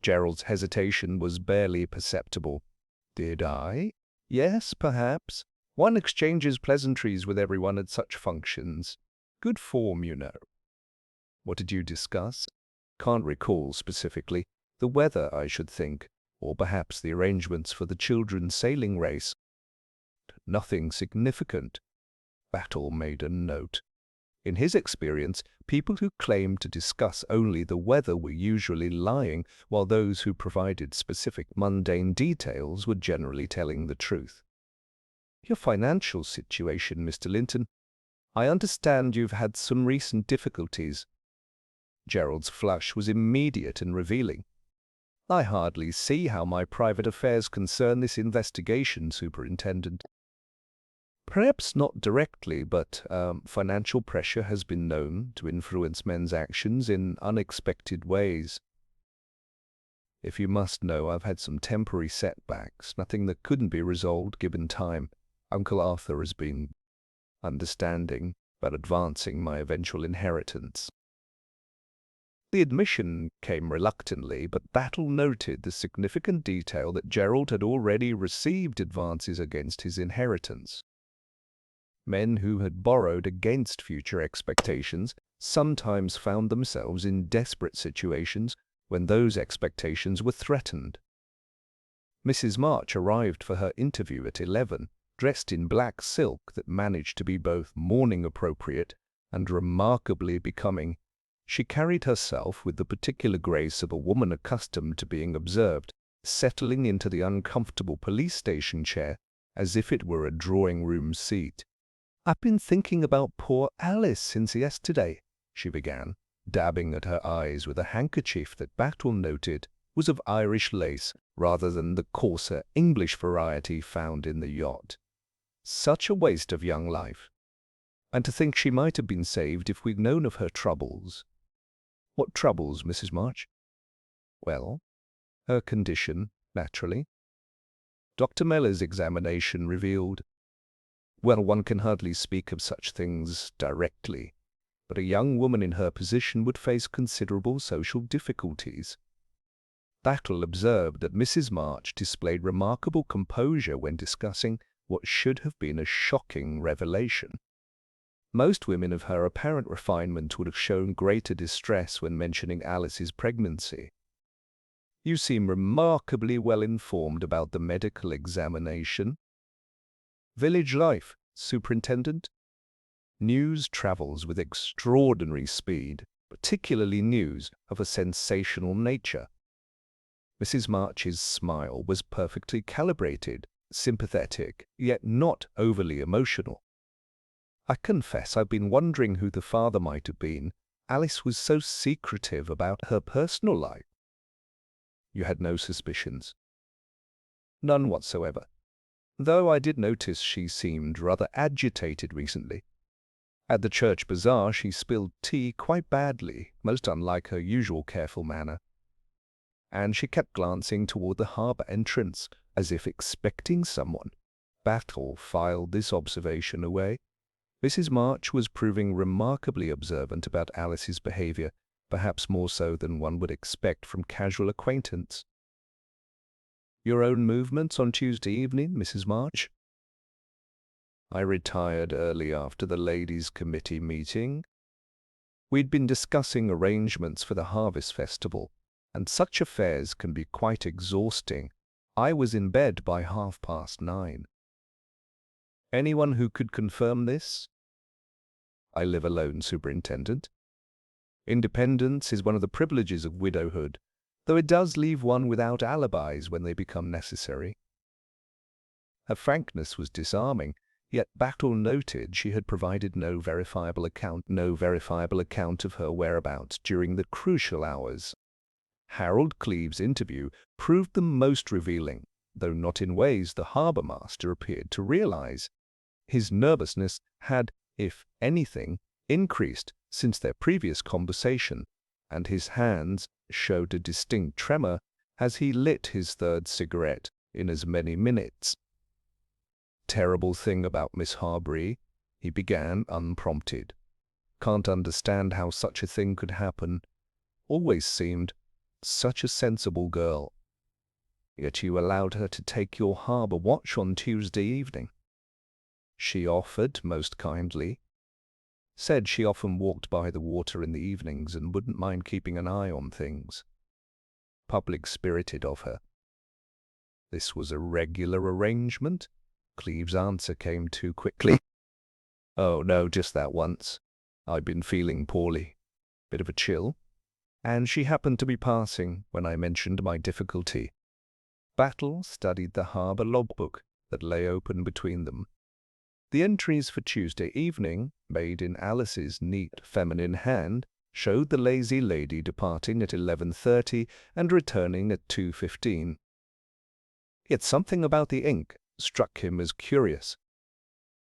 Gerald's hesitation was barely perceptible. Did I? Yes, perhaps. One exchanges pleasantries with everyone at such functions. Good form, you know. What did you discuss? Can't recall specifically. The weather, I should think, or perhaps the arrangements for the children's sailing race. Nothing significant. Battle made a note. In his experience, people who claimed to discuss only the weather were usually lying, while those who provided specific mundane details were generally telling the truth. Your financial situation, Mr. Linton. I understand you've had some recent difficulties. Gerald's flush was immediate and revealing. I hardly see how my private affairs concern this investigation, Superintendent. Perhaps not directly, but financial pressure has been known to influence men's actions in unexpected ways. If you must know, I've had some temporary setbacks, nothing that couldn't be resolved given time. Uncle Arthur has been understanding, but advancing my eventual inheritance. The admission came reluctantly, but Battle noted the significant detail that Gerald had already received advances against his inheritance. Men who had borrowed against future expectations sometimes found themselves in desperate situations when those expectations were threatened. Mrs. March arrived for her interview at 11, dressed in black silk that managed to be both mourning-appropriate and remarkably becoming. She carried herself with the particular grace of a woman accustomed to being observed, settling into the uncomfortable police station chair as if it were a drawing-room seat. "I've been thinking about poor Alice since yesterday," she began, dabbing at her eyes with a handkerchief that Battle noted was of Irish lace rather than the coarser English variety found in the yacht. Such a waste of young life. And to think she might have been saved if we'd known of her troubles. What troubles, Mrs. March? Well, her condition, naturally. Dr. Mellor's examination revealed. Well, one can hardly speak of such things directly, but a young woman in her position would face considerable social difficulties. Battle observed that Mrs. March displayed remarkable composure when discussing what should have been a shocking revelation. Most women of her apparent refinement would have shown greater distress when mentioning Alice's pregnancy. You seem remarkably well informed about the medical examination. Village life, Superintendent. News travels with extraordinary speed, particularly news of a sensational nature. Mrs. March's smile was perfectly calibrated, sympathetic, yet not overly emotional. I confess I've been wondering who the father might have been. Alice was so secretive about her personal life. You had no suspicions? None whatsoever. Though I did notice she seemed rather agitated recently. At the church bazaar she spilled tea quite badly, most unlike her usual careful manner. And she kept glancing toward the harbour entrance, as if expecting someone. Battle filed this observation away. Mrs. March was proving remarkably observant about Alice's behaviour, perhaps more so than one would expect from casual acquaintance. Your own movements on Tuesday evening, Mrs. March? I retired early after the ladies' committee meeting. We'd been discussing arrangements for the harvest festival, and such affairs can be quite exhausting. I was in bed by 9:30. Anyone who could confirm this? I live alone, Superintendent. Independence is one of the privileges of widowhood, though it does leave one without alibis when they become necessary. Her frankness was disarming, yet Battle noted she had provided no verifiable account of her whereabouts during the crucial hours. Harold Cleve's interview proved them most revealing, though not in ways the harbour master appeared to realize. His nervousness had, if anything, increased since their previous conversation, and his hands showed a distinct tremor as he lit his third cigarette in as many minutes. Terrible thing about Miss Harbury, he began unprompted. Can't understand how such a thing could happen. Always seemed such a sensible girl. Yet you allowed her to take your harbour watch on Tuesday evening. She offered most kindly. Said she often walked by the water in the evenings and wouldn't mind keeping an eye on things. Public-spirited of her. This was a regular arrangement? Cleve's answer came too quickly. Oh, no, just that once. I'd been feeling poorly. Bit of a chill. And she happened to be passing when I mentioned my difficulty. Battle studied the harbour logbook that lay open between them. The entries for Tuesday evening, made in Alice's neat feminine hand, showed the lazy lady departing at 11:30 and returning at 2:15. Yet something about the ink struck him as curious.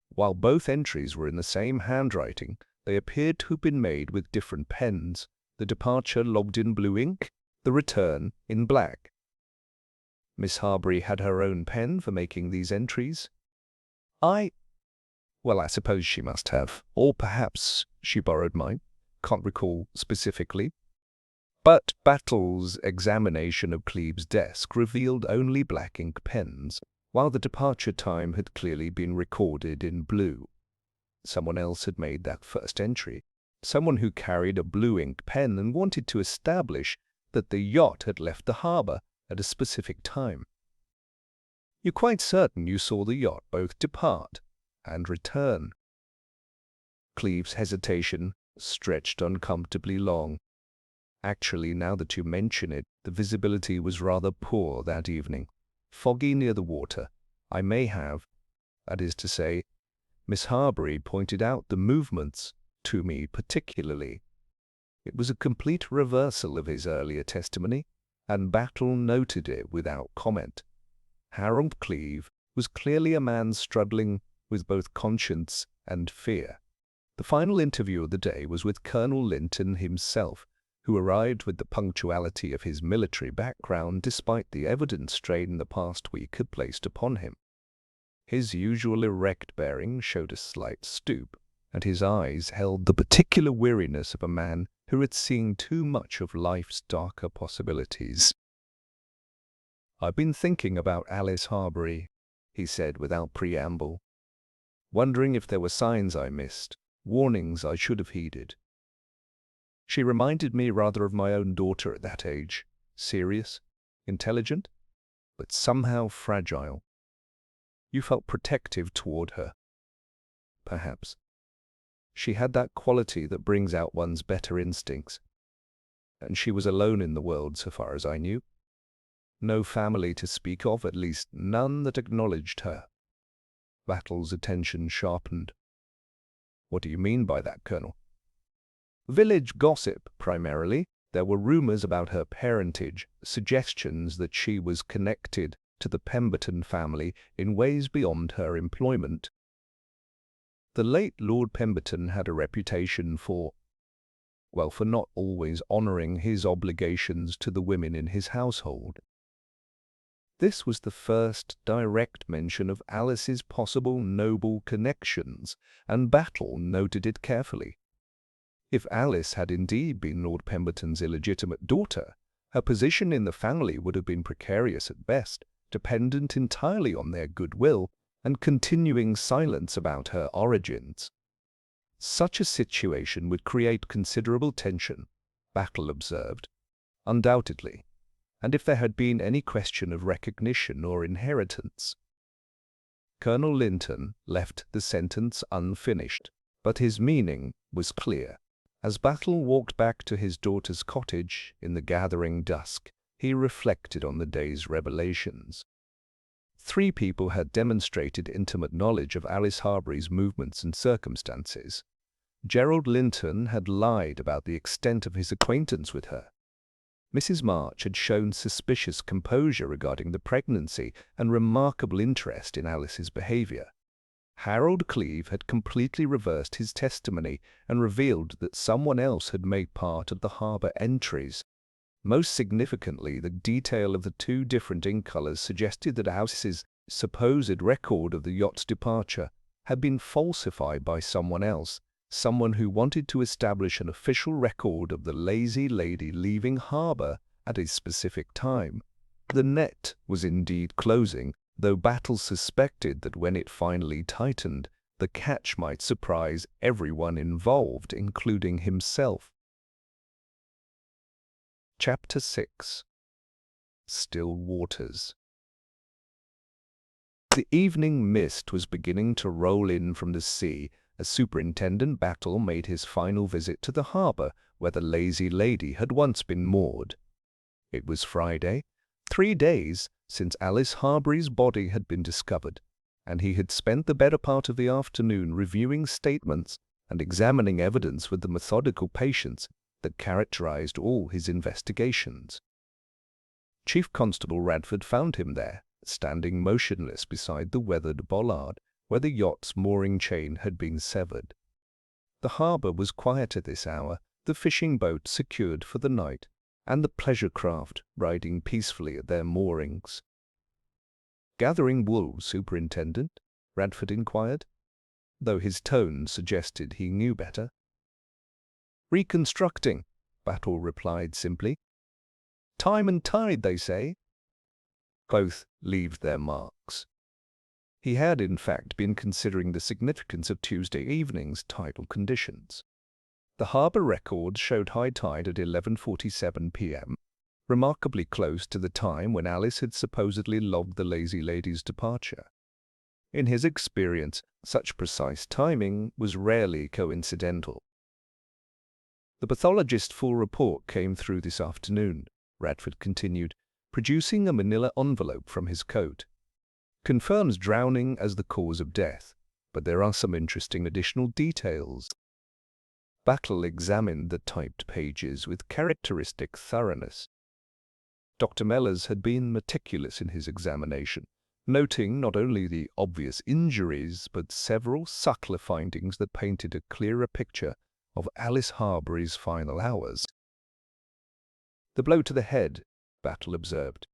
While both entries were in the same handwriting, they appeared to have been made with different pens, the departure logged in blue ink, the return in black. Miss Harbury had her own pen for making these entries. Well, I suppose she must have. Or perhaps she borrowed mine. Can't recall specifically. But Battle's examination of Cleve's desk revealed only black ink pens, while the departure time had clearly been recorded in blue. Someone else had made that first entry. Someone who carried a blue ink pen and wanted to establish that the yacht had left the harbour at a specific time. You're quite certain you saw the yacht both depart and return? Cleve's hesitation stretched uncomfortably long. Actually, now that you mention it, the visibility was rather poor that evening. Foggy near the water. I may have, that is to say, Miss Harbury pointed out the movements to me particularly. It was a complete reversal of his earlier testimony, and Battle noted it without comment. Harold Cleve was clearly a man struggling with both conscience and fear. The final interview of the day was with Colonel Linton himself, who arrived with the punctuality of his military background despite the evident strain the past week had placed upon him. His usual erect bearing showed a slight stoop, and his eyes held the particular weariness of a man who had seen too much of life's darker possibilities. "I've been thinking about Alice Harbury," he said without preamble, "wondering if there were signs I missed, warnings I should have heeded. She reminded me rather of my own daughter at that age, serious, intelligent, but somehow fragile. You felt protective toward her. Perhaps. She had that quality that brings out one's better instincts. And she was alone in the world so far as I knew. No family to speak of, at least none that acknowledged her." Battle's attention sharpened. "What do you mean by that, Colonel?" "Village gossip, primarily. There were rumors about her parentage, suggestions that she was connected to the Pemberton family in ways beyond her employment. The late Lord Pemberton had a reputation for not always honoring his obligations to the women in his household. This was the first direct mention of Alice's possible noble connections, and Battle noted it carefully. If Alice had indeed been Lord Pemberton's illegitimate daughter, her position in the family would have been precarious at best, dependent entirely on their goodwill and continuing silence about her origins. Such a situation would create considerable tension, Battle observed, undoubtedly, and if there had been any question of recognition or inheritance. Colonel Linton left the sentence unfinished, but his meaning was clear. As Battle walked back to his daughter's cottage in the gathering dusk, he reflected on the day's revelations. 3 people had demonstrated intimate knowledge of Alice Harbury's movements and circumstances. Gerald Linton had lied about the extent of his acquaintance with her. Mrs. March had shown suspicious composure regarding the pregnancy and remarkable interest in Alice's behavior. Harold Cleve had completely reversed his testimony and revealed that someone else had made part of the harbour entries. Most significantly, the detail of the 2 different ink colours suggested that Alice's supposed record of the yacht's departure had been falsified by someone else, someone who wanted to establish an official record of the lazy lady leaving harbour at a specific time. The net was indeed closing, though Battle suspected that when it finally tightened, the catch might surprise everyone involved, including himself. Chapter 6. Still Waters. The evening mist was beginning to roll in from the sea as Superintendent Battle made his final visit to the harbour where the lazy lady had once been moored. It was Friday, 3 days since Alice Harbury's body had been discovered, and he had spent the better part of the afternoon reviewing statements and examining evidence with the methodical patience that characterized all his investigations. Chief Constable Radford found him there, standing motionless beside the weathered bollard where the yacht's mooring chain had been severed. The harbour was quiet at this hour, the fishing boat secured for the night, and the pleasure craft riding peacefully at their moorings. "Gathering wool, Superintendent?" Radford inquired, though his tone suggested he knew better. "Reconstructing," Battle replied simply. "Time and tide, they say." Both leave their marks. He had, in fact, been considering the significance of Tuesday evening's tidal conditions. The harbour records showed high tide at 11:47 p.m., remarkably close to the time when Alice had supposedly logged the lazy lady's departure. In his experience, such precise timing was rarely coincidental. "The pathologist's full report came through this afternoon," Radford continued, producing a manila envelope from his coat. "Confirms drowning as the cause of death, but there are some interesting additional details." Battle examined the typed pages with characteristic thoroughness. Dr. Mellors had been meticulous in his examination, noting not only the obvious injuries but several subtler findings that painted a clearer picture of Alice Harbury's final hours. "The blow to the head," Battle observed.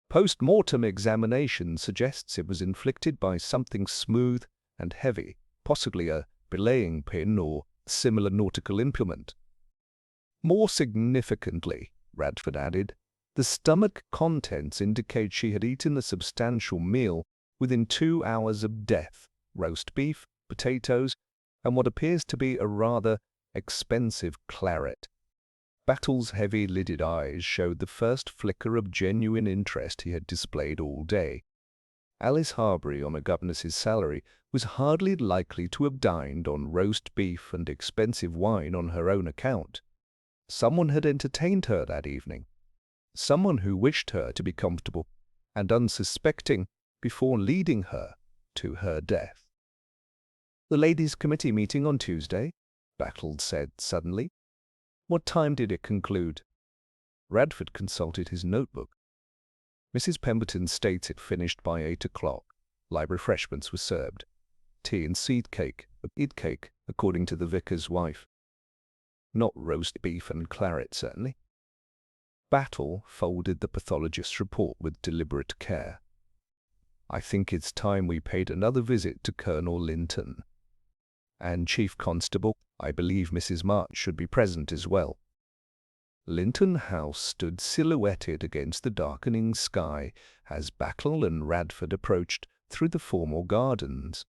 "Post-mortem examination suggests it was inflicted by something smooth and heavy, possibly a belaying pin or similar nautical implement." "More significantly," Radford added, "the stomach contents indicate she had eaten a substantial meal within 2 hours of death, roast beef, potatoes, and what appears to be a rather expensive claret." Battle's heavy-lidded eyes showed the first flicker of genuine interest he had displayed all day. Alice Harbury, on a governess's salary, was hardly likely to have dined on roast beef and expensive wine on her own account. Someone had entertained her that evening. Someone who wished her to be comfortable and unsuspecting before leading her to her death. "The Ladies' Committee meeting on Tuesday?" Battle said suddenly. "What time did it conclude?" Radford consulted his notebook. "Mrs. Pemberton states it finished by 8 o'clock. Light refreshments were served. Tea and seed cake, according to the vicar's wife. Not roast beef and claret, certainly." Battle folded the pathologist's report with deliberate care. "I think it's time we paid another visit to Colonel Linton. And Chief Constable, I believe Mrs. March should be present as well." Linton House stood silhouetted against the darkening sky as Battle and Radford approached through the formal gardens.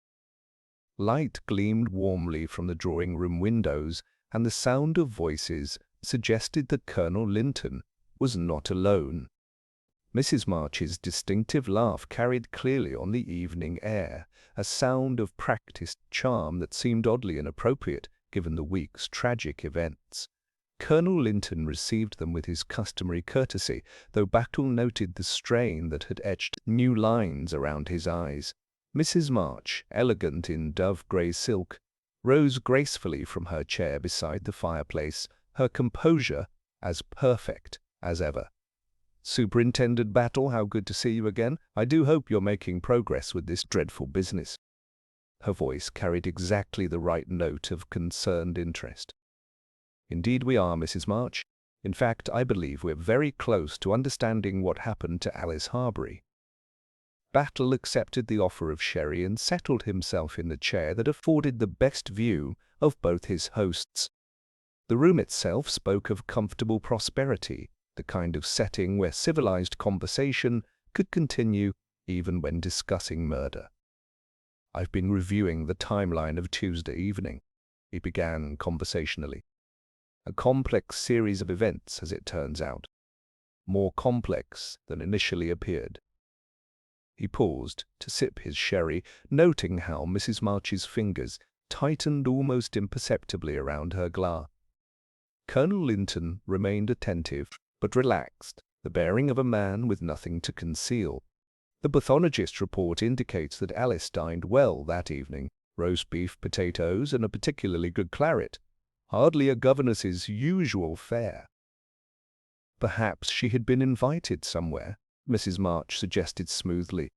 Light gleamed warmly from the drawing-room windows, and the sound of voices suggested that Colonel Linton was not alone. Mrs. March's distinctive laugh carried clearly on the evening air, a sound of practiced charm that seemed oddly inappropriate given the week's tragic events. Colonel Linton received them with his customary courtesy, though Battle noted the strain that had etched new lines around his eyes. Mrs. March, elegant in dove-grey silk, rose gracefully from her chair beside the fireplace, her composure as perfect as ever. "Superintendent Battle, how good to see you again. I do hope you're making progress with this dreadful business." Her voice carried exactly the right note of concerned interest. "Indeed we are, Mrs. March. In fact, I believe we're very close to understanding what happened to Alice Harbury." Battle accepted the offer of sherry and settled himself in the chair that afforded the best view of both his hosts. The room itself spoke of comfortable prosperity. the kind of setting where civilized conversation could continue even when discussing murder. "I've been reviewing the timeline of Tuesday evening," he began conversationally. "A complex series of events, as it turns out. More complex than initially appeared." He paused to sip his sherry, noting how Mrs. March's fingers tightened almost imperceptibly around her glass. Colonel Linton remained attentive, but relaxed, the bearing of a man with nothing to conceal. "The pathologist's report indicates that Alice dined well that evening. Roast beef, potatoes, and a particularly good claret. Hardly a governess's usual fare." "Perhaps she had been invited somewhere," Mrs. March suggested smoothly.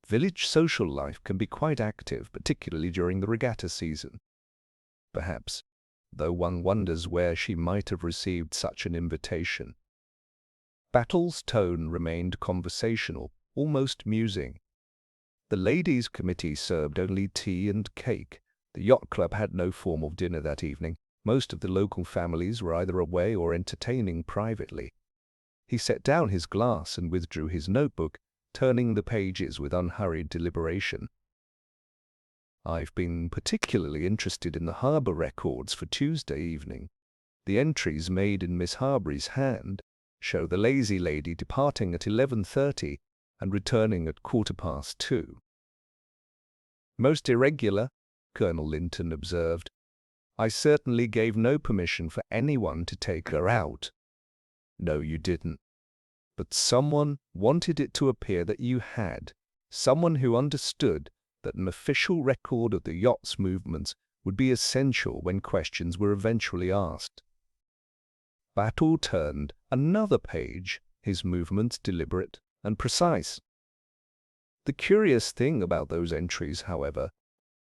"Village social life can be quite active, particularly during the regatta season." "Perhaps, though one wonders where she might have received such an invitation." Battle's tone remained conversational, almost musing. The ladies' committee served only tea and cake. The yacht club had no formal dinner that evening. Most of the local families were either away or entertaining privately. He set down his glass and withdrew his notebook, turning the pages with unhurried deliberation. "I've been particularly interested in the harbour records for Tuesday evening. The entries made in Miss Harbury's hand show the Lazy Lady departing at 11:30 and returning at 2:15. "Most irregular," Colonel Linton observed. "I certainly gave no permission for anyone to take her out." "No, you didn't. But someone wanted it to appear that you had. Someone who understood that an official record of the yacht's movements would be essential when questions were eventually asked." Battle turned another page, his movements deliberate and precise. "The curious thing about those entries, however,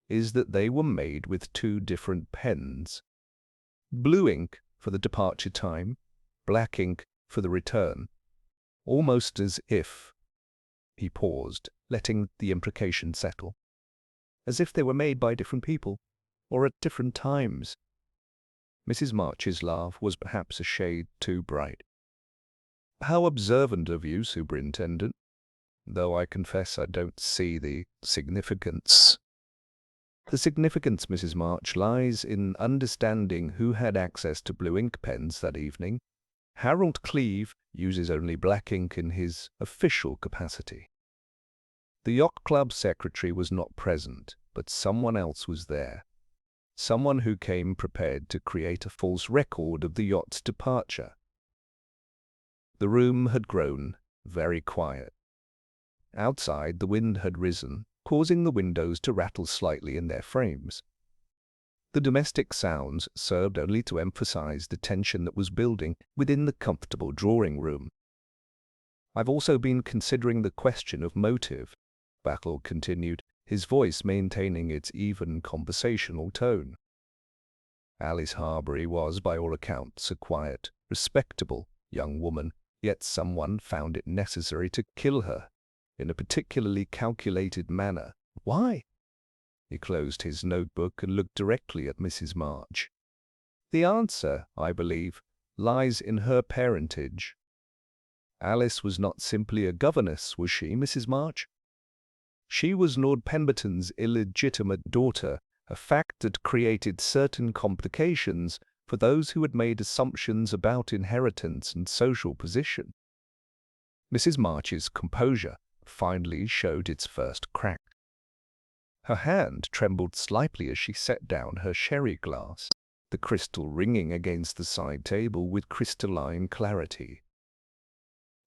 is that they were made with two different pens. Blue ink for the departure time, black ink for the return. Almost as if—" he paused, letting the implication settle. "As if they were made by different people, or at different times." Mrs. March's laugh was perhaps a shade too bright. "How observant of you, Superintendent, though I confess I don't see the significance." "The significance, Mrs. March, lies in understanding who had access to blue ink pens that evening. Harold Cleeve uses only black ink in his official capacity. The yacht club secretary was not present, but someone else was there. Someone who came prepared to create a false record of the yacht's departure." The room had grown very quiet. Outside, the wind had risen, causing the windows to rattle slightly in their frames. The domestic sounds served only to emphasize the tension that was building within the comfortable drawing room. "I've also been considering the question of motive," Battle continued, his voice maintaining its even conversational tone. Alice Harbury was, by all accounts, a quiet, respectable young woman, yet someone found it necessary to kill her in a particularly calculated manner. "Why?" He closed his notebook and looked directly at Mrs. March. "The answer, I believe, lies in her parentage. Alice was not simply a governess, was she, Mrs. March? She was Lord Pemberton's illegitimate daughter, a fact that created certain complications for those who had made assumptions about inheritance and social position." Mrs. March's composure finally showed its first crack. Her hand trembled slightly as she set down her sherry glass, the crystal ringing against the side table with crystalline clarity.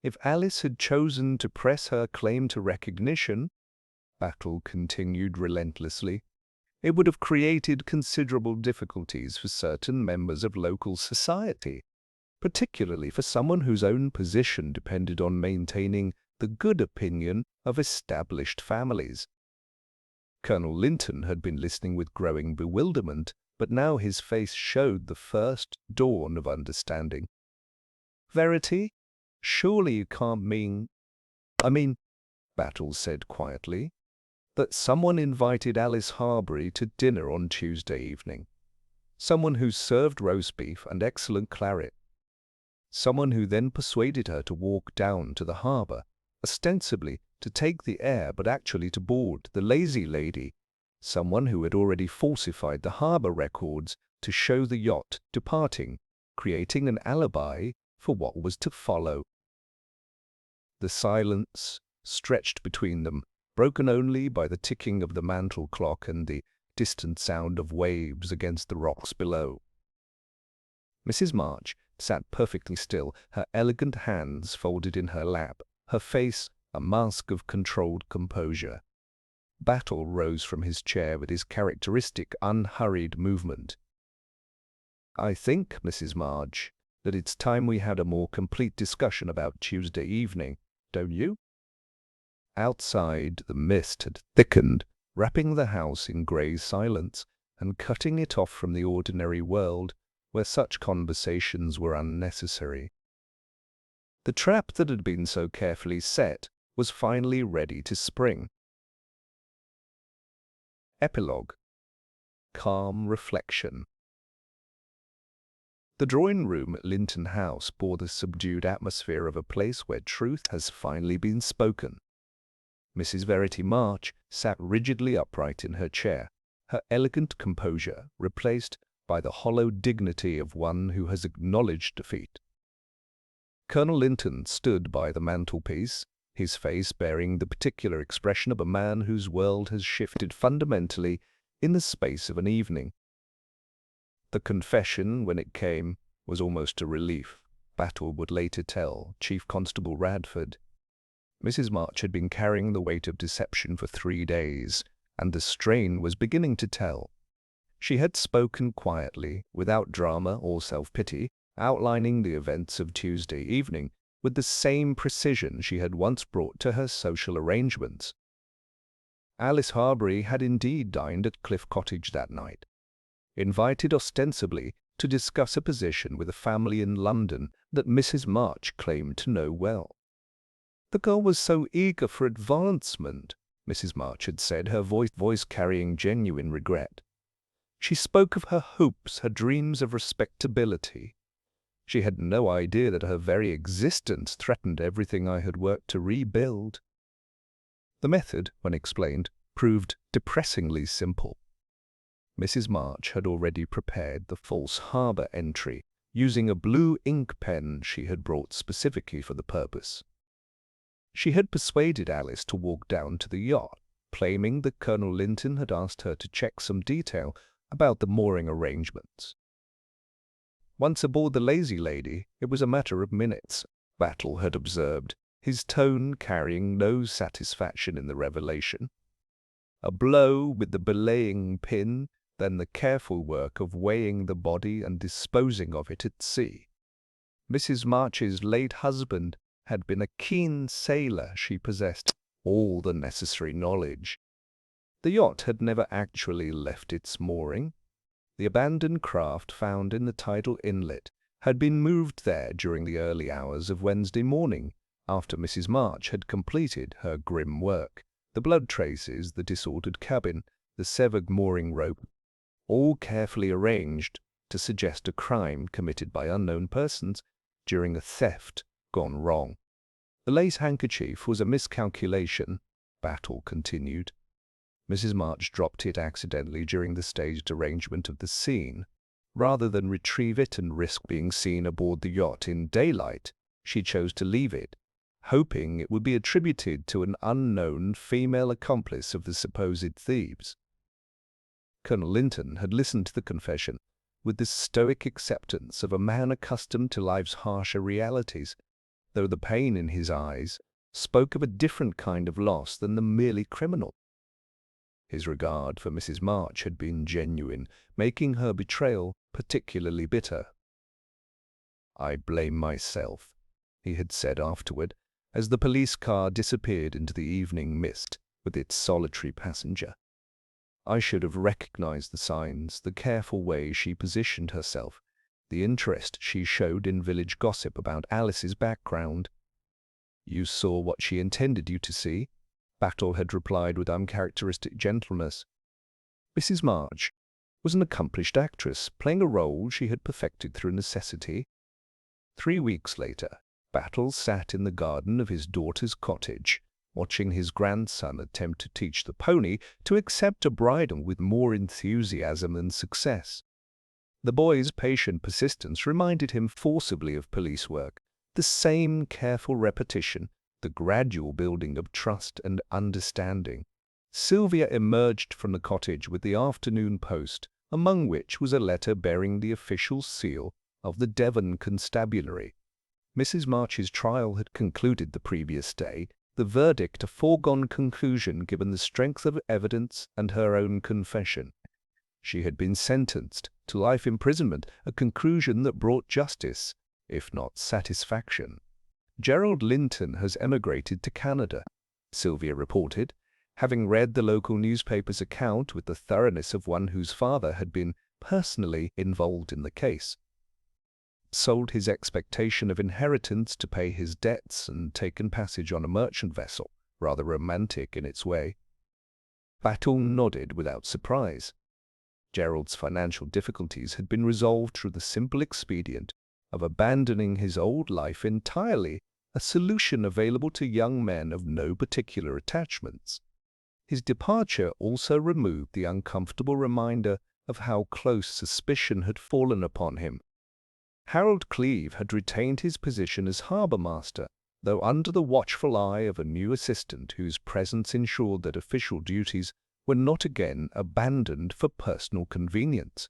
"If Alice had chosen to press her claim to recognition," Battle continued relentlessly, "it would have created considerable difficulties for certain members of local society, particularly for someone whose own position depended on maintaining the good opinion of established families." Colonel Linton had been listening with growing bewilderment, but now his face showed the first dawn of understanding. "Verity? Surely you can't mean—" "I mean," Battle said quietly, "that someone invited Alice Harbury to dinner on Tuesday evening. Someone who served roast beef and excellent claret. someone who then persuaded her to walk down to the harbour, ostensibly to take the air but actually to board the Lazy Lady, someone who had already falsified the harbour records to show the yacht departing, creating an alibi for what was to follow. The silence stretched between them, broken only by the ticking of the mantel clock and the distant sound of waves against the rocks below. Mrs. March sat perfectly still, her elegant hands folded in her lap, her face a mask of controlled composure. Battle rose from his chair with his characteristic unhurried movement. "I think, Mrs. March, that it's time we had a more complete discussion about Tuesday evening, don't you?" Outside, the mist had thickened, wrapping the house in grey silence and cutting it off from the ordinary world where such conversations were unnecessary. The trap that had been so carefully set was finally ready to spring. Epilogue. Calm reflection. The drawing-room at Linton House bore the subdued atmosphere of a place where truth has finally been spoken. Mrs. Verity March sat rigidly upright in her chair, her elegant composure replaced by the hollow dignity of one who has acknowledged defeat. Colonel Linton stood by the mantelpiece, his face bearing the particular expression of a man whose world has shifted fundamentally in the space of an evening. The confession, when it came, was almost a relief, Battle would later tell Chief Constable Radford. Mrs. March had been carrying the weight of deception for 3 days, and the strain was beginning to tell. She had spoken quietly, without drama or self-pity, outlining the events of Tuesday evening with the same precision she had once brought to her social arrangements. Alice Harbury had indeed dined at Cliff Cottage that night, invited ostensibly to discuss a position with a family in London that Mrs. March claimed to know well. The girl was so eager for advancement, Mrs. March had said, her voice carrying genuine regret. She spoke of her hopes, her dreams of respectability. She had no idea that her very existence threatened everything I had worked to rebuild. The method, when explained, proved depressingly simple. Mrs. March had already prepared the false harbour entry, using a blue ink pen she had brought specifically for the purpose. She had persuaded Alice to walk down to the yacht, claiming that Colonel Linton had asked her to check some detail about the mooring arrangements. Once aboard the Lazy Lady, it was a matter of minutes, Battle had observed, his tone carrying no satisfaction in the revelation. A blow with the belaying pin, then the careful work of weighing the body and disposing of it at sea. Mrs. March's late husband had been a keen sailor. She possessed all the necessary knowledge. The yacht had never actually left its mooring. The abandoned craft found in the tidal inlet had been moved there during the early hours of Wednesday morning, after Mrs. March had completed her grim work. The blood traces, the disordered cabin, the severed mooring rope, all carefully arranged to suggest a crime committed by unknown persons during a theft gone wrong. The lace handkerchief was a miscalculation, Battle continued. Mrs. March dropped it accidentally during the staged arrangement of the scene. Rather than retrieve it and risk being seen aboard the yacht in daylight, she chose to leave it, hoping it would be attributed to an unknown female accomplice of the supposed thieves. Colonel Linton had listened to the confession with the stoic acceptance of a man accustomed to life's harsher realities, though the pain in his eyes spoke of a different kind of loss than the merely criminal. His regard for Mrs. March had been genuine, making her betrayal particularly bitter. "I blame myself," he had said afterward, as the police car disappeared into the evening mist with its solitary passenger. "I should have recognized the signs, the careful way she positioned herself, the interest she showed in village gossip about Alice's background." "You saw what she intended you to see," Battle had replied with uncharacteristic gentleness. Mrs. March was an accomplished actress, playing a role she had perfected through necessity. 3 weeks later, Battle sat in the garden of his daughter's cottage, watching his grandson attempt to teach the pony to accept a bridle with more enthusiasm than success. The boy's patient persistence reminded him forcibly of police work, the same careful repetition, the gradual building of trust and understanding. Sylvia emerged from the cottage with the afternoon post, among which was a letter bearing the official seal of the Devon Constabulary. Mrs. March's trial had concluded the previous day, the verdict a foregone conclusion given the strength of evidence and her own confession. She had been sentenced to life imprisonment, a conclusion that brought justice, if not satisfaction. "Gerald Linton has emigrated to Canada," Sylvia reported, having read the local newspaper's account with the thoroughness of one whose father had been personally involved in the case. Sold his expectation of inheritance to pay his debts and taken passage on a merchant vessel, rather romantic in its way. Battle nodded without surprise. Gerald's financial difficulties had been resolved through the simple expedient of abandoning his old life entirely, a solution available to young men of no particular attachments. His departure also removed the uncomfortable reminder of how close suspicion had fallen upon him. Harold Cleeve had retained his position as harbour master, though under the watchful eye of a new assistant whose presence ensured that official duties were not again abandoned for personal convenience.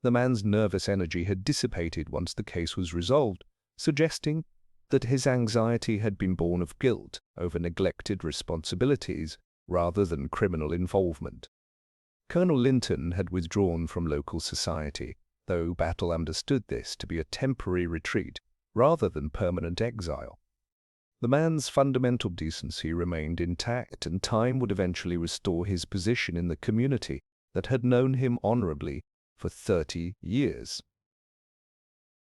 The man's nervous energy had dissipated once the case was resolved, suggesting that his anxiety had been born of guilt over neglected responsibilities rather than criminal involvement. Colonel Linton had withdrawn from local society, though Battle understood this to be a temporary retreat rather than permanent exile. The man's fundamental decency remained intact, and time would eventually restore his position in the community that had known him honorably for 30 years.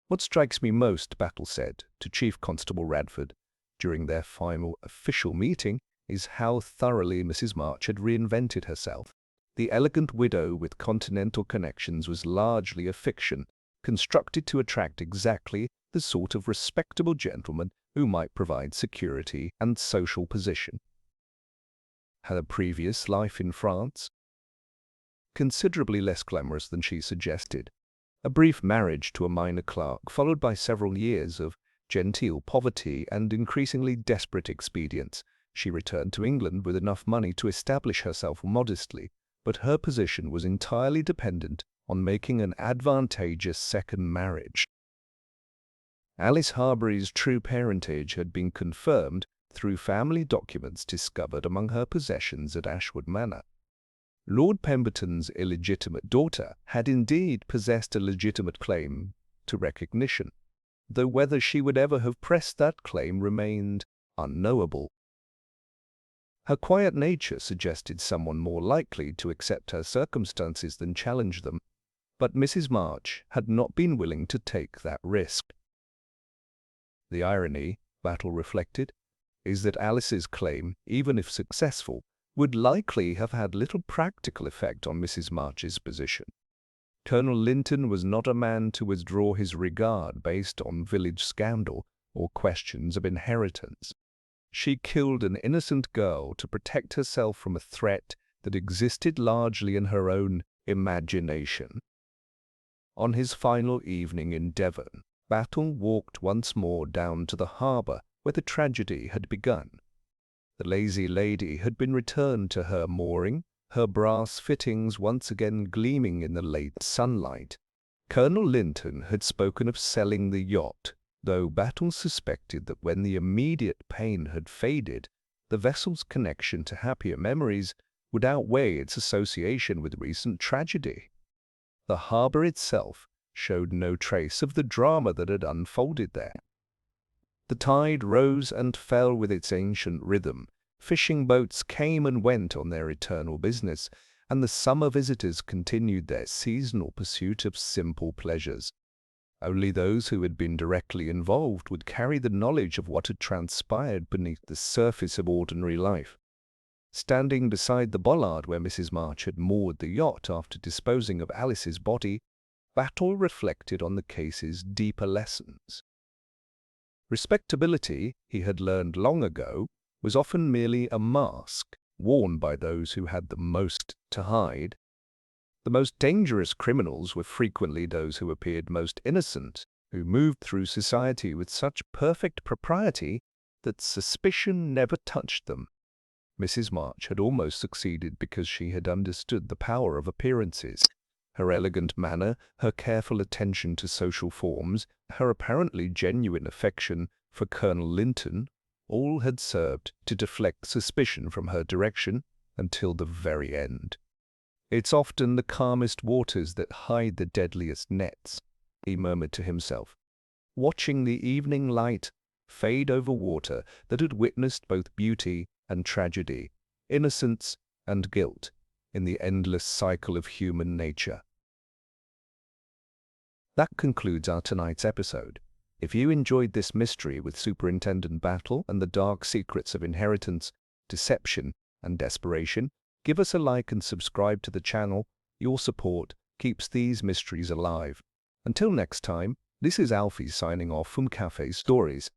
"What strikes me most," Battle said to Chief Constable Radford during their final official meeting, "is how thoroughly Mrs. March had reinvented herself. The elegant widow with continental connections was largely a fiction, constructed to attract exactly the sort of respectable gentleman who might provide security and social position." Her previous life in France? Considerably less glamorous than she suggested. A brief marriage to a minor clerk, followed by several years of genteel poverty and increasingly desperate expedients. She returned to England with enough money to establish herself modestly, but her position was entirely dependent on making an advantageous second marriage. Alice Harbury's true parentage had been confirmed through family documents discovered among her possessions at Ashwood Manor. Lord Pemberton's illegitimate daughter had indeed possessed a legitimate claim to recognition, though whether she would ever have pressed that claim remained unknowable. Her quiet nature suggested someone more likely to accept her circumstances than challenge them, but Mrs. March had not been willing to take that risk. The irony, Battle reflected, is that Alice's claim, even if successful, would likely have had little practical effect on Mrs. March's position. Colonel Linton was not a man to withdraw his regard based on village scandal or questions of inheritance. She killed an innocent girl to protect herself from a threat that existed largely in her own imagination. On his final evening in Devon, Battle walked once more down to the harbour where the tragedy had begun. The lazy lady had been returned to her mooring, her brass fittings once again gleaming in the late sunlight. Colonel Linton had spoken of selling the yacht, though Battle suspected that when the immediate pain had faded, the vessel's connection to happier memories would outweigh its association with recent tragedy. The harbour itself showed no trace of the drama that had unfolded there. The tide rose and fell with its ancient rhythm. Fishing boats came and went on their eternal business, and the summer visitors continued their seasonal pursuit of simple pleasures. Only those who had been directly involved would carry the knowledge of what had transpired beneath the surface of ordinary life. Standing beside the bollard where Mrs. March had moored the yacht after disposing of Alice's body, Battle reflected on the case's deeper lessons. Respectability, he had learned long ago, was often merely a mask worn by those who had the most to hide. The most dangerous criminals were frequently those who appeared most innocent, who moved through society with such perfect propriety that suspicion never touched them. Mrs. March had almost succeeded because she had understood the power of appearances. Her elegant manner, her careful attention to social forms, her apparently genuine affection for Colonel Linton, all had served to deflect suspicion from her direction until the very end. "It's often the calmest waters that hide the deadliest nets," he murmured to himself, watching the evening light fade over water that had witnessed both beauty and tragedy, innocence and guilt, in the endless cycle of human nature. That concludes our tonight's episode. If you enjoyed this mystery with Superintendent Battle and the dark secrets of inheritance, deception, and desperation, give us a like and subscribe to the channel. Your support keeps these mysteries alive. Until next time, this is Alfie signing off from Cafe Stories.